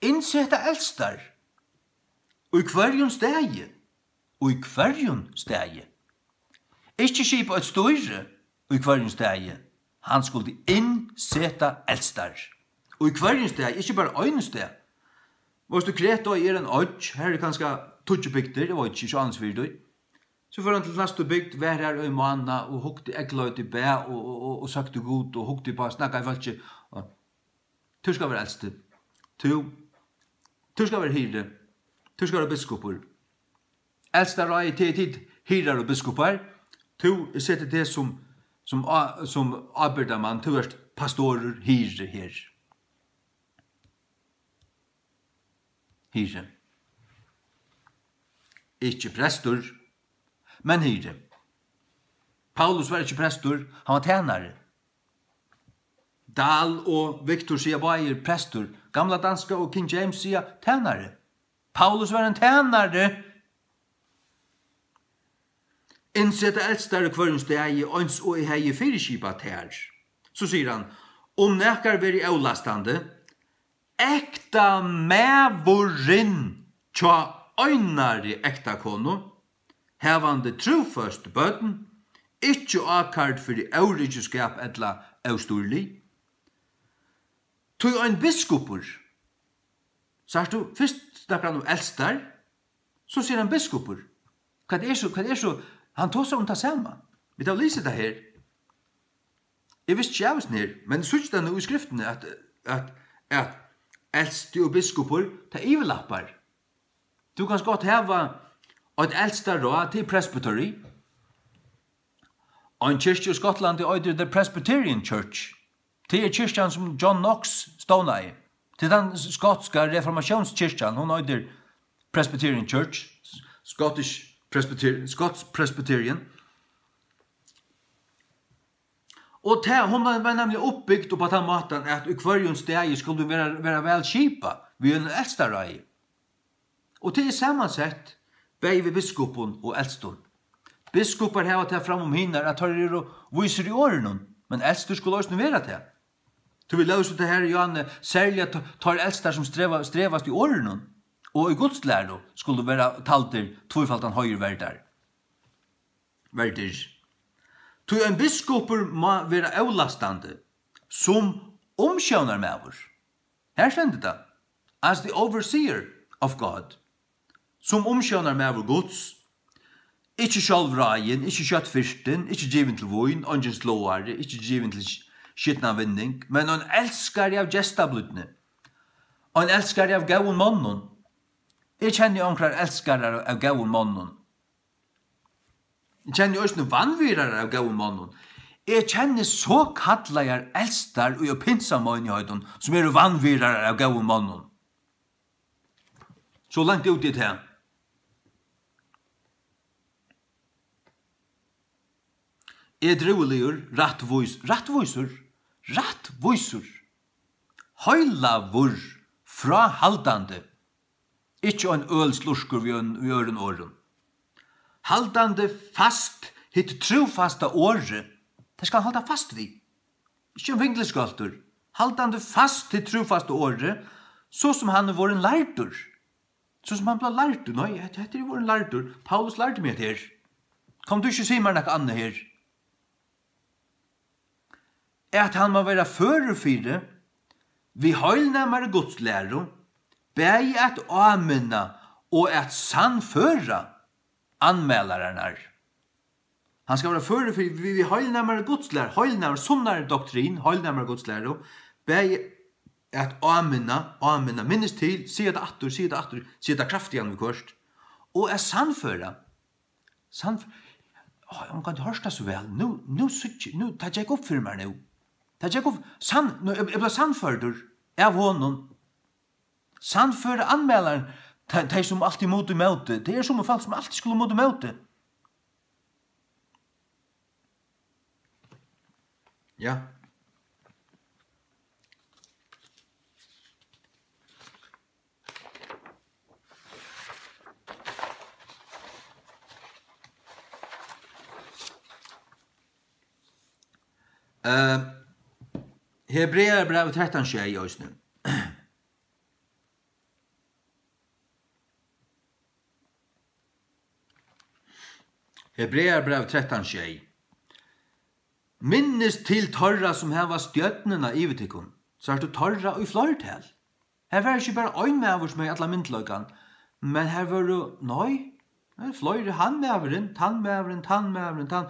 Innsetta eldstar, og i kvarjon stegi, og i kvarjon stegi. Ikke skip et større, og i kvarjon stegi. Han skulle innsetta eldstar. Og i kvarjon stegi, ikke bare øyne steg. Hvis du Kreta en øyne, her kanskje tutsjebygder, det var ikke annars fyrir så får han til næste bygd, vær her i måned, og hukte ekløyt i bæ, og søkte god, og hukte på, snakka i falskje. Du skal være eldste. Du skal være hyre. Du skal være biskoper. Eldste rai til tid, hyrer og biskoper. Du setter det som arbeidermann, du er pastorer, hyre her. Hyre. Ikke prestor, men hyre. Paulus var ikke prestor, han var tjenare. Dahl og Victor sier bare prestor. Gamla danska og King James sier tjenare. Paulus var en tjenare. Innsette eldstere kvarens det er øns og i hei fyrirskipat her. Så sier han, om nekar veri avlastande, ekta mevorinn tja øynare ekta kono, hevande trofast bøten, ikkje akkard fyrir aurigeskap etla austurli. Tog ein biskopur, sagt du, fyrst snakkar han om eldstar, så sier han biskopur. Hva er så, han tås om ta sama. Vi tar lyset det her. Jeg visste ikke jeg her, men så ikke det i skriftene at eldste og biskopur ta ivelappar. Du kan godt heva et eldste råd til presbytery. Og en kyrkje i Skottland er The Presbyterian Church. Det er kyrkjen som John Knox stående i. Til den skotska reformationskyrkjen, hun er Presbyterian Church, Scots Presbyterian. Og hun var nemlig oppbygd på den måten at i hverjon steg skulle være vel kipa ved en eldste råd. Og til sammansett bei vi biskopen og eldstun. Biskopar heva til fram om hinnar at tar og viser i åren, men eldstur skulle også være til. Så vi løser det her, Johanne, særlig at tar eldstar som strevast i åren, og i godslæro skulle være talter tvøyfaltan høyre verder. Så en biskoper må være avlastande som omkjønner med oss. Her stender det, as the overseer of God, som omkjønner med vår gods, ikke sjálvraien, ikke kjøttfyrsten, ikke given til voin, ångens loare, ikke given til skittna vinning, men en elskar av gestabluttene, og en elskar av gavun månen. Jeg kjenner onkrar elskar av gavun månen. Jeg kjenner også vannvirar av gavun månen. Jeg kjenner så kattlegar elstar og pinsamøynihøyden som vannvirar av gavun månen. Så langt ut i det. Edrueligur, rattvoisur, høylavur, frahaldande, ikkje en ølslurskur vi øren åren. Haldande fast, hitt trofasta åre, det skal han halda fast vi. Ikkje en vingleskaltur. Haldande fast hitt trofasta åre, så som han var en lærdur. Så som han ble lærdur. Nei, det er jo en lærdur. Paulus lærte meg her. Kom du ikke si meg noe annet her? At han må være førerfyre, vi høylnæmare godslæro, bæg at åminna og at sannføra anmelararnar. Han skal være førerfyre, vi høylnæmare godslæro, høylnæmare sunnare doktrin, høylnæmare godslæro, bæg at åminna, minnes til, sier det atter, sier det kraftig an vi korst, og at sannføra, man kan ikke hørste det så vel, nu tar jeg ikke opp for meg nå. Jeg ble sannfører av honom. Sannfører anmelaren, de som alltid mot i møte. Det er som fall som alltid skulle mot i møte. Ja. Hebreerbrevet 13:6 også. Hebreerbrevet 13:6. Minnes til torra som heva stjøtnena i vitikon, så du torra i flertal. Her var ikke bare ein mever som er alla myndløygan, men her var du, nei, fløyre han meveren, tann.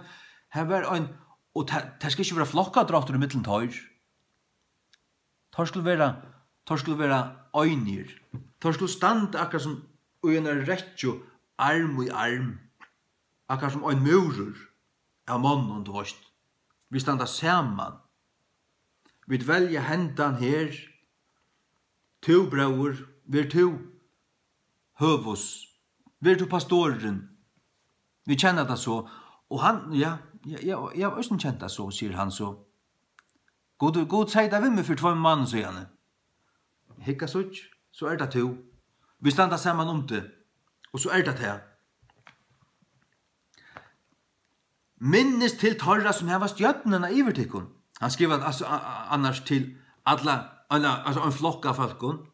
Her var ein, og det skal ikke være flokkadrattur i middelen tøyr. Tøyr skulle være øynir. Tøyr skulle standa akkurat som uenar rettjo, arm i arm. Akkurat som ein murer av mannen til vårt. Vi standa saman. Vi velja hendan her, to brauer, vi to høvus, vi to pastoren. Vi kjenner det så, og han, jeg har også kjent det så, sier han så. God sier det vi med for 2 mann, sier han. Hikka så er det to. Vi standa saman om det, og så er det her. Minnes til torra som heva stjøtnena i vertikon. Han skriver altså annars til alla, altså en flokk av folkene,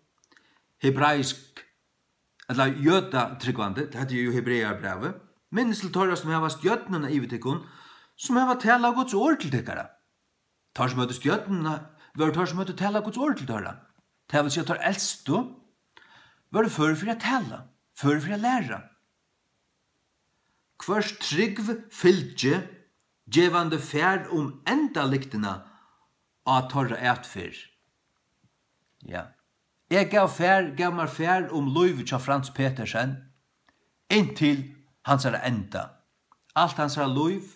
hebraisk, eller jøda tryggvande, det heter jo Hebreerbrevet. Minnes til torra som heva stjøtnena i vertikon, som heva tala Guds ord til tykkara. Tar som møtte stjøtnena, var tar som møtte tala Guds ord til tykkara. Det vil si at tar eldstå, var det for å tala, for å læra. Hvers tryggv fylgje, djevande fær enda liktena av torra etfyr. Ja. Jeg gav meg fær Løyve til Frans Petersen, inntil hans enda. Alt hans Løyve,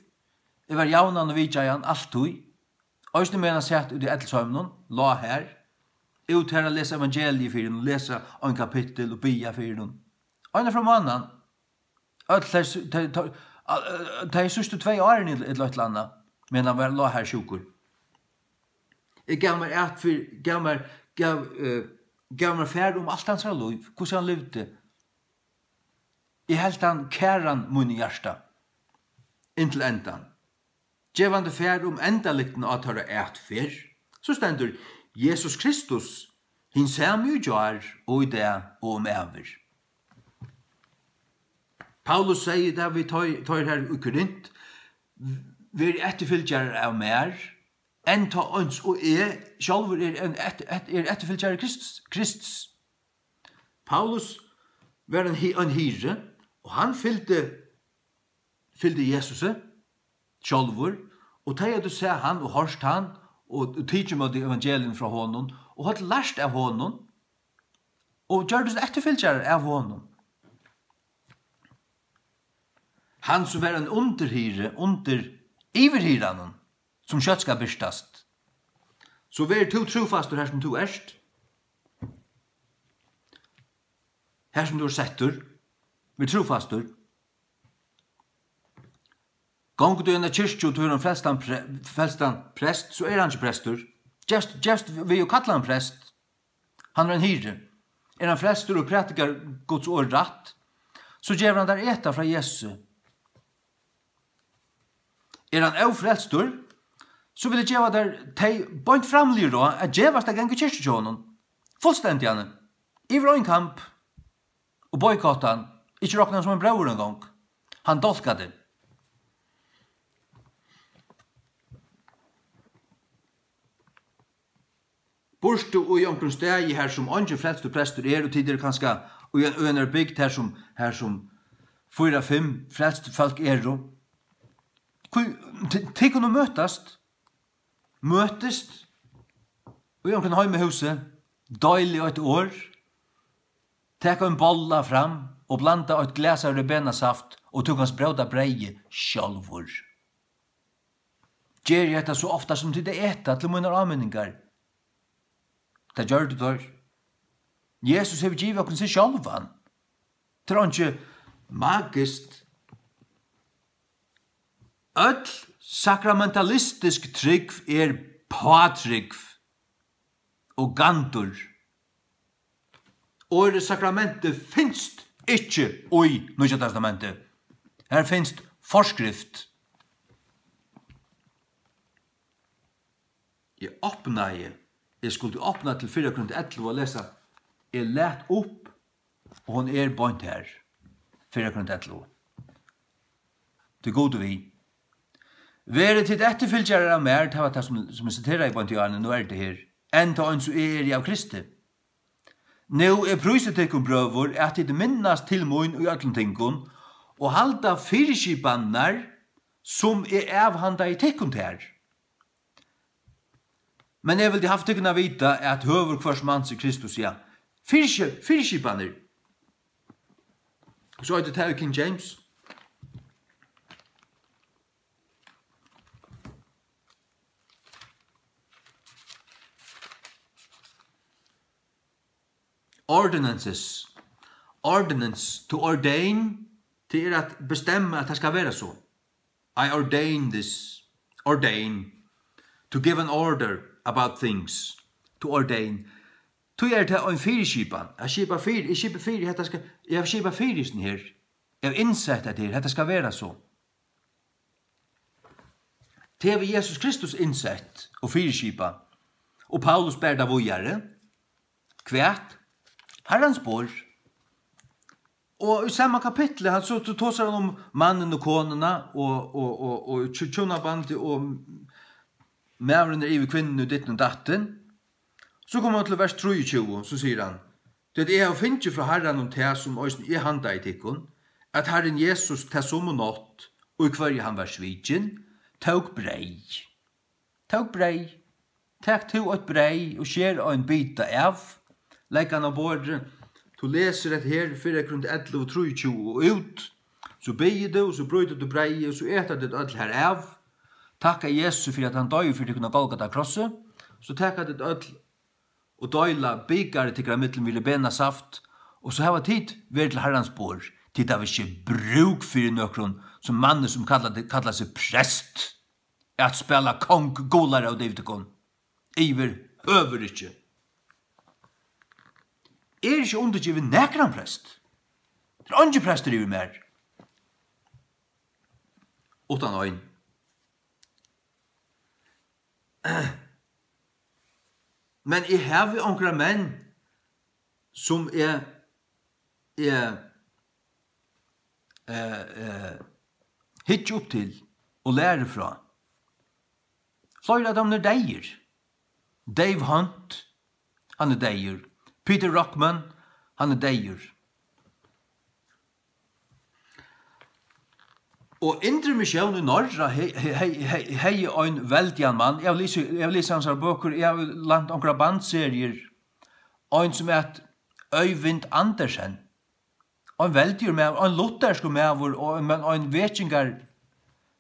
jeg var jaunan og vidjajan, alt tog. Øyne mena sett ut i Edelsøymnon, la her, ut her å lese evangeliet for henne, lese en kapittel og bia for henne. Øyne fra mannen, det er sørste 2 år i et løyt landa, men han var la her sjukur. Jeg gav meg færd alt hans liv, hvordan han levde. Jeg helt han kæran mun i hjärsta, inntil endan. Gjevande færd enda likten av tørre fyrr, så stendur Jesus Kristus, hin sami og jar, og i det og ever. Paulus sier det vi tar her i Korint, vi etterfylgjere av mer, enn ta ons, og selv etterfylgjere Kristus. Paulus var en hyre, og han fylte Jesus, sjálvur, og teg at du ser han, og hørst han, og tidser med evangelien fra honom, og hatt lært av honom, og gjør du etterfylgjere av honom. Han som var en underhyre, iverhyranen, som kjøtt skal byrstast. Så vi to trofastor her som to erst. Her som du settur, vi trofastor. Gånger du inn i kyrkju og du er en frelstan prest, så er han ikke prestor. Just vi jo kallar han prest. Han er en hyre. Er han prestor og pratikar Guds ord ratt, så gjør han der eta fra Jesus. Er han frelstor, så vil jeg gjøre der teg bønt framlir da, at gjevast er gang i kyrkjønnen. Fullstendig han. I var en kamp, og boykottet han, ikke råkna han som en bror en gang. Han dolka det. Borstu og i omkring steg her som andre frelstor prestor og tider kanskje, og en bygd her som 4-5 frelstor folk Tenk om møtest, og i omkring heimehuset, døylig og et år, teka en bolla fram, og blanda et glas av rebenasaft, og tog hans brauda breie sjálvur. Gjer jeg så ofta som til det eta til munnar avmenningar. Det gjør du der. Jesus har givet okkur seg sjálvan. Det er ikke magist. Öll sakramentalistisk trygg påtrygg og gandur. Året sakramentet finst ikke i Nye Testamentet. Her finst forskrift. jeg skulle åpna til 4:11 og lese, jeg let opp, og hon bønt her, 4:11. Til gode vi. Være til etterfylgjere av mer, det var det som jeg siterer i bønt Johanne, nå det her, enn til en som i av Kristi. Nå pryset tekken brøver, at det minnast til mun og øtlen tingon, og halda fyrskipannar, som avhanda i tekken her. Men jeg vil haft tekken av vita at høver hvers manns i Kristus, ja. Fyrskipannar. Så det her King James. Ordinances. Ordinance, to ordain, til at bestemme at det skal være så. I ordain this. Ordain. To give an order about things. To ordain. To det en fyrskipan. Jeg skipa fyrisen her. Jeg har innsett at dette skal være så. Det har Jesus Kristus innsett og fyrskipa. Og Paulus ber det vågjere. Kvært. Herrens bor. Og i samme kapittel, så tåser han om mannen og konene, og tjunaband, og mævren i kvinnen og ditten og datten. Så kommer han til vers 23, så sier han, det har finnet fra Herren om det som også handa i tikkun, at Herren Jesus til som og nått, og i hver han var svidgen, tog brei. Tog brei. Takk til et brei, og skjer en bita av, legger han av bordet, du leser et her, 4:11 og 23 og ut, så beger du, og så brøyder du brei, og så eter du alt her av, takka Jesus for at han døy for å kunne Golgata krosset, så takka du alt, og døyla bygare til grammitlen ville bena saft, og så hava tid vært til Herrens bord, til det var ikke bruk for nøkron, som mannen som kallar seg prest, at spela kong golare av Davidikon, iver høver ikke. Ikke undergivet nekran prest. Det andre prester i mer. Utan øyn. Men jeg har onkra menn som hitje opp til og lære fra. Flere av dem deier. Dave Hunt, han deier. Peter Rockman, han deier. Og Indre Mission i Norra hei en veldian mann. Jeg vil lese hans bøker, jeg har langt onkra bandserier. En som Øyvind Andersen. En veldier med, en luthersk med, og en vetjingar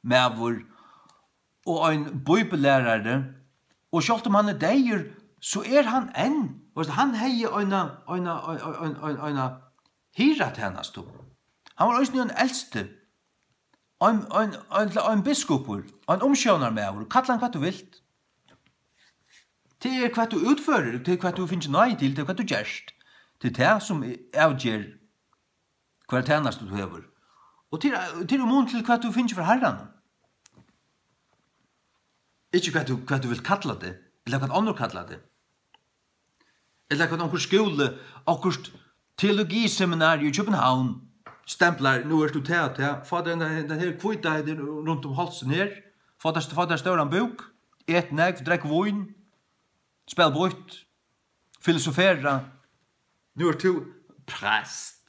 med, og en bibellærare. Og selv om han deier, så han enn. Han hei en hirat hennes. Han var også en eldste. En biskopur, en omsjønar med, kall han hva du vilt. Det hva du utfører, det hva du finnes nøy til, det hva du gjerst. Det det som avgjer hva tjenest du hever. Og til mån til hva du finnes for herren. Ikke hva du vil kalla det, eller hva andre kalla det. Eller hva noen skole, akkurat teologiseminari i København, stemplar, nu du til, fader den her kvita rundt om halsen her, fader støren bok, et negv, drekk vin, spell bort, filosofera, nu du prest,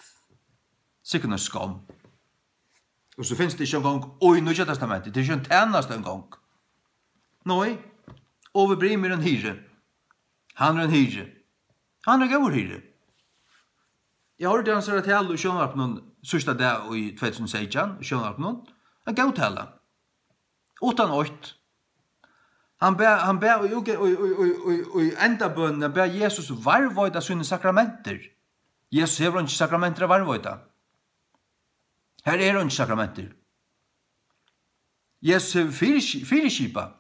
sikkert en skam. Og så finnes det ikke en gang, og i Nye Testamentet, det er ikke en tjeneste en gang. Nei, overbrimer en hyre, han en hyre, han gav hyre. Jeg hørte han sier til i Sjønvarpnån, sørste dag i 2016, i Sjønvarpnån, han gav tala. Utan ått. Han ber og enda bønne, ber Jesus varvøyda sine sakramenter. Jesus hever ikke sakramenter varvøyda. Her han ikke sakramenter. Jesus hever fyrirskipa.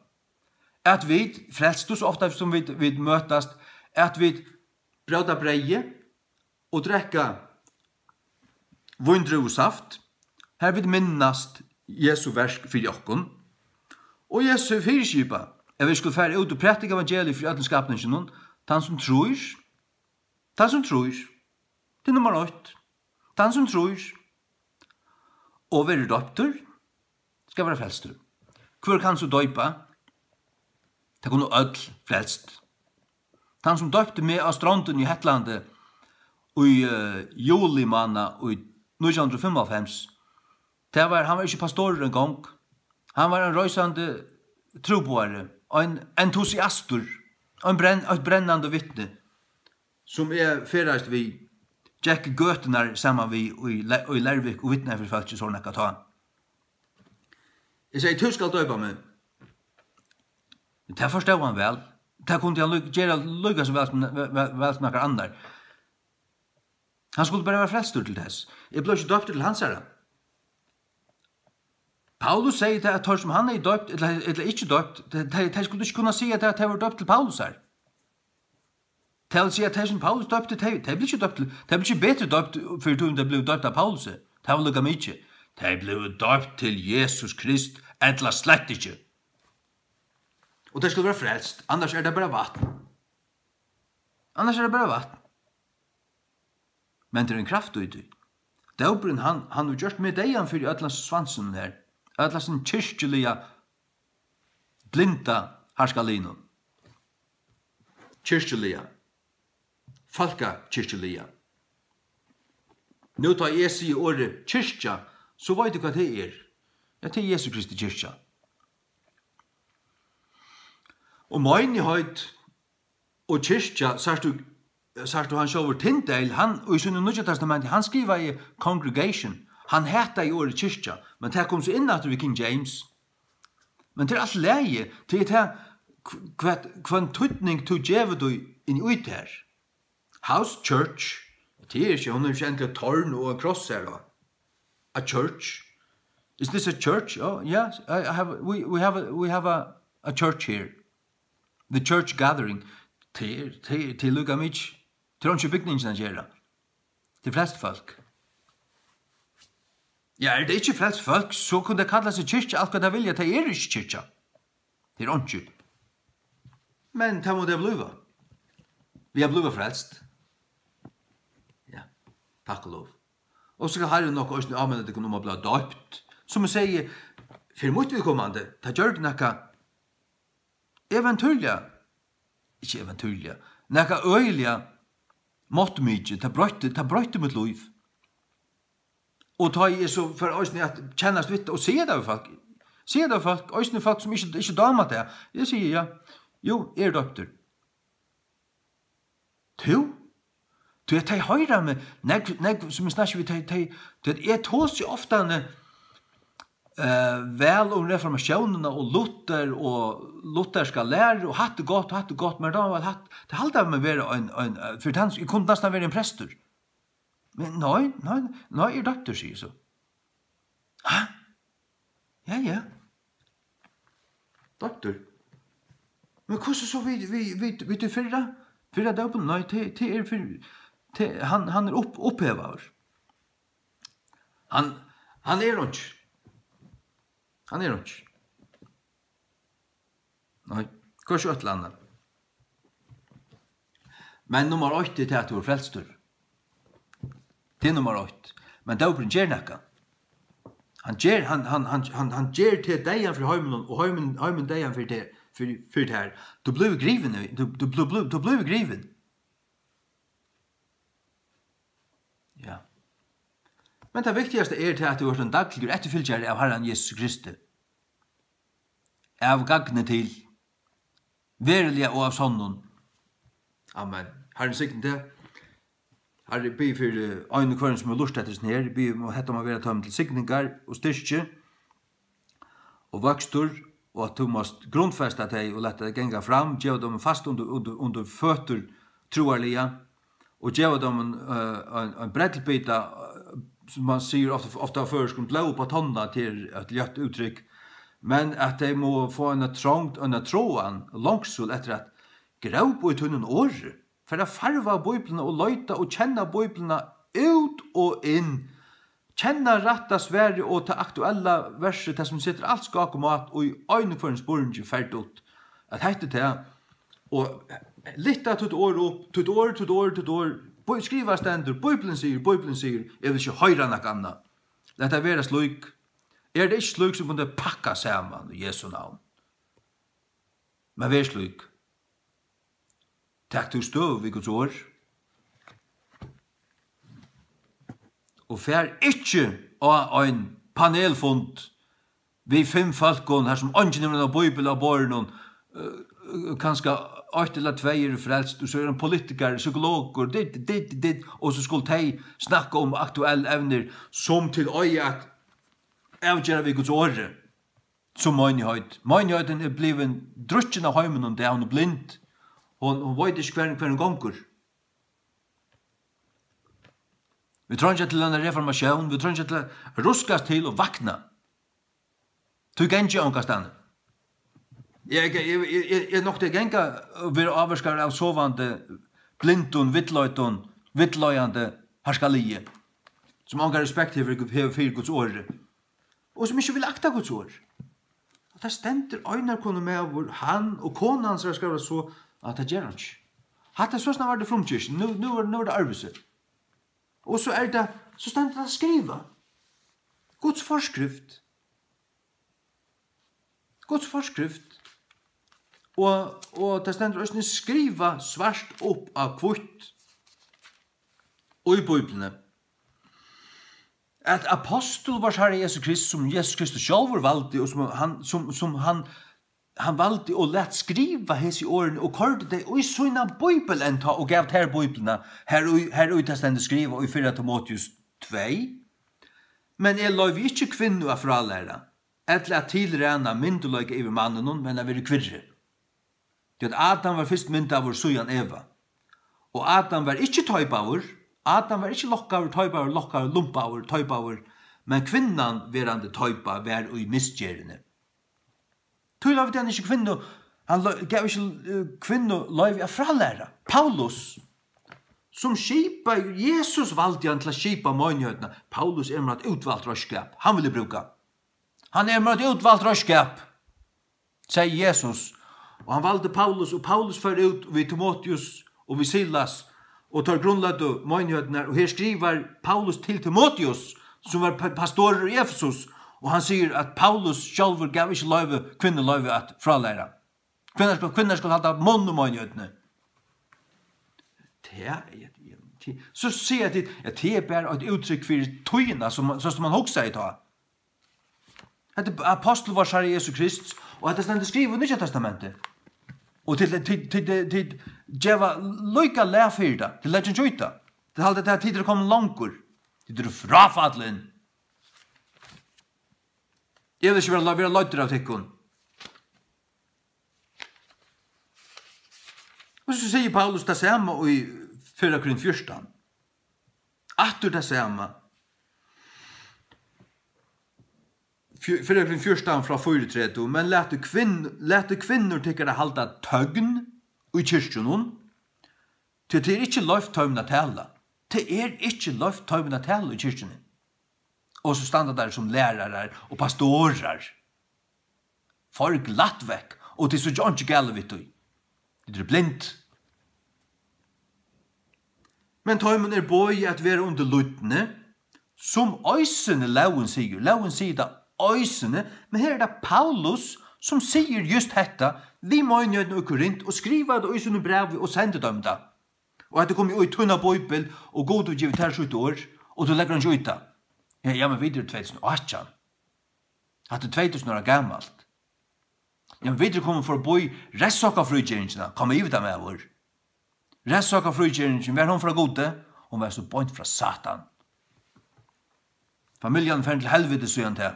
At vi frelstus ofta som vi møtast, at vi brøda breie, og drekka vindruesaft. Her vil minnast Jesu versk for jokken. Og Jesu fyrskipa, Jeg vil skulle fære ut og prætika evangeliet for alle skapningen, han som tror, det er nummer 8, han som tror, og være døpter, skal være frelster. Hvor kan så døypa? Det kunne ødel frelst. Han som døpte med av strånden i Hetlandet i juli måned i 1995, han var ikke pastor en gang. Han var en røysande troboere, en entusiaster, et brennande vittne, som ferdeist vi, Jack Götner sammen vi i Lærvik og vittne for folk som nekka ta. Jeg sier, du skal døypa meg. Det forstod han vel. Det kunne han gjøre lukka så vel som noen andre. Han skulle bare være frelstur til dess. Jeg ble ikke døpt til hans herre. Paulus sier at tar som han døpt, eller ikke døpt, de skulle ikke kunne si at de var døpt til Paulus her. Det vil si at de som Paulus døpte, de ble ikke døpt til, de ble ikke bedre døpt for de ble døpt av Paulus. Det var lukka mykje. De ble døpt til Jesus Krist, etla slett ikke. Og det skulle være frelst, annars det bare vatten. Men det en kraft ut i. Døperen, han har gjort med deg for etla svansen her, etla sin kyrkjelige blinda harskalinen. Kyrkjelige. Falka kyrkjelige. Nå tar jeg sier ordet kyrkja, så vet du hva det er. Ja, det er Jesu Kristi kyrkja. Og menighet og kyrkja, sagt du han sjåver Tyndale, og i Sunne Nødja Testamentet, han skriver i congregation, han heter i ordet kyrkja, men det kom så inn at vi King James. Men det alt leie, det hva en tøytning til djevet du inn ut her. House church, det ikke, hun ikke egentlig tårn og en kross her da. A church. Is this a church? Oh, yes, we have a church here. The church gathering. Til lukka mykje. Til ikke bygningen han gjør. Til flest folk. Ja, det ikke flest folk, så kunne det kalla seg kyrkja alt hva det vilja, det ikke kyrkja. Det ikke. Men det må det bliva. Vi har bliva frelst. Ja, takk og lov. Og så har jeg nok også anvendt det om å bli døpt. Som jeg sier, for mot vi kommande, det gjør det nekka eventyrliga, ikke eventyrliga, nekka øyliga måttmykje, det brøyte mitt liv. Og ta i så for oss at kjennast vitt, og sier det av folk, oss folk som ikke damer det. Jeg sier ja, jo, døpter. Du er teg høyre med, som jeg snakker vi, jeg tås jo ofte vel om reformasjonene og lutherska lærer og hatt det godt, men da var det halde med å være for jeg kunne nesten være en prester. Men nei, døpter, sier så. Hæ? Ja. Døpter. Men hvordan så vi til fyrre døpen? Nei, han er opphevet. Han er ikke. Nei, kanskje et eller annet. Men nummer 8 er at du er frelstur. Det er nummer 8. Men døperen gjør nekka. Han gjør til deg for heimen, og heimen deg for det her. Du blir griven. Du blir griven. Ja. Men det viktigaste er til at du er en daglig etterfylgjare av Herren Jesus Kristi. Av gagne til, verilige og av sånnen. Amen. Herren sikten til. Herre, be for øyne kvarn som er lurt etter sin her. Be om hette må være tømme til sikningar og styrke og vokstur, og at du måst grunnfeste deg og lette deg genga fram, gjøre dem fast under føtter troarlige, og gjøre dem en brettelbita, som man sier ofte før, skulle blå på tonna til et lett uttrykk, men at de må få en trångt og en tråan langsul etter at grau på ut hunnen året, for å farva bøyblene og løyta og kjenne bøyblene ut og inn, kjenne retta svære og ta aktuella verset, det som sitter alt skak og mat, og i øynekvarens borgen ferdig ut, At hette det, og litt av tutt år opp, tutt år, skriva stendur, Bibelen sier, jeg vil ikke høyre nok annet. Lett det være slik. Det ikke slik som kunne pakka sammen i Jesu navn. Men vær slik. Takk til støv i Guds år. Og fær ikke av en panelfund vi 5 folkene her som angen av Bibelen av borgen kanskje 8 eller 2 frelst, og så en politiker, psykologer, dit, og så skulle de snakke om aktuelle evner som til øye at avgjøre vi Guds åre som menighet. Menigheten blevet drukken av heimen og det er hun blind. Hun vet ikke hver en ganger. Vi tror ikke til en reformasjon, vi tror ikke til å ruskes til og vakna. Du kan ikke omkastande. Jeg nok det genga vi avvarskar av sovande blindun, vittløyande harskalie, som angar respekt for Guds åre, og som ikke vil akta Guds åre. Og det stender øynar kone med hvor han og kone hans har skrevet så at det gjør han ikke. Hatt det så snart var det frumkirken, nå er det arbeidset. Og så det, så stender det å skrive. Guds forskrift. Guds forskrift. Og det stender også skriva svart opp av kvitt og i Bibelene at apostel var Herre Jesus Kristus som Jesus Kristus selv valgte og som han valgte å lette skriva hes i årene og kørte det og i sånne Bibelen og gav her Bibelene her ut det stender skriva og i 4 Timotheus 2 men jeg lov ikke kvinner av fralæra etter at tilrena myndeløyke over mannen men jeg vil kvirre. Det at Adam var først mynd av sujan Eva. Og Adam var ikke tøybavur. Adam var ikke lokkavur, lumpavur, tøybavur. Men kvinnan verande tøyba var i misgjerene. Tøy lov den ikke kvinno. Han gav ikke kvinno lov av fralæra. Paulus, som skipa, Jesus valgte han til å skipa møgnhøytene. Paulus med et utvalgt røskap. Han ville bruka. Han med et utvalgt røskap, sier Jesus. Og han valgte Paulus, og Paulus fører ut ved Timotheus og ved Silas, og tar grunnlaget og møgnhøytene, og her skriver Paulus til Timotheus, som var pastor i Efesus, og han sier at Paulus selv gav ikke kvinneløyve at fralære. Kvinner skal ha munn og møgnhøytene. Så sier jeg at det er bare et uttrykk for tøyene, som man hokser i ta. Det er apostel var Herre Jesus Kristus, og det stender skrivet i Nye Testamentet. Og til djeva loika lærfyrda, til leggen tjøyta. Til halde det her tider kom langkur. Til frafadlen. Jeg vil ikke være løyter av tikkun. Og så sier Paulus det samme i 4 Korinther 14. Atter det samme. 4 Korinther 14 fra 4:30, men lette kvinner tykker halda tøgn i kyrkjonen, til det er ikke løft tøymna tala. Det er ikke løft tøymna tala i kyrkjonen. Og så standa der som lærere og pastorer. Folk latt vekk, og det er så ikke gale vidt du. Det er blindt. Men tøymen bøy at være under luttene, som øysene lauen sier. Lauen sier det øysene, men her det Paulus som sier just dette, vi møgnøyden i Korint, og skriver det øysene brev og sender dem det. Og at det kommer i tunna bøybel, og god og givet her 7 år, og du legger han ikke ut det. Ja, men videre 2008. At det 2000 år gammalt. Ja, men videre kommer for å bo i restsaka frugjeringene, kommer i det med vår. Restsaka frugjeringene, var hun fra gode, hun var så bønt fra Satan. Familjen fann til helvete, sier han til.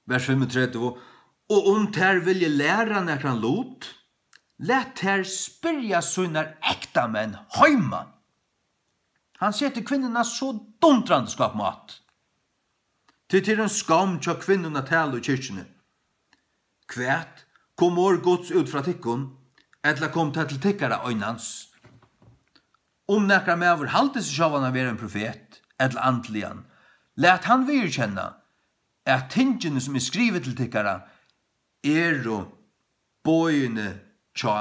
Vers 35. Og om ter vilje læra nekran lot, let ter spyrja sunnar ekta menn heima. Han sier til kvinnerna så dundrand skap mat. Til en skam tja kvinnerna tala i kyrkjene. Kvært kom år gods ut fra tikkun, etla kom til tikkara øynans. Om nekra mever halte seg sjåvan av være en profet, etla antlian, let han virkjenna, at tingene som skrivet til tikkara og bøyene tja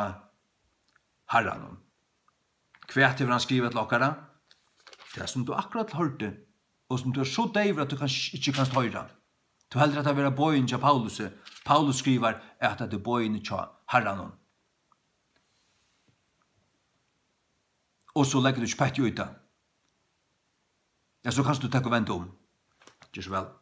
herran. Hva han skrivet til okkara? Det som du akkurat hørte, og som du så deiver at du ikke kan høyre. Du heldur at det være bøyene tja Paulus. Paulus skriver at det er bøyene tja herran. Og så legger du ikke pett ut da. Ja, så kan du takke og vente om. Gjør så vel.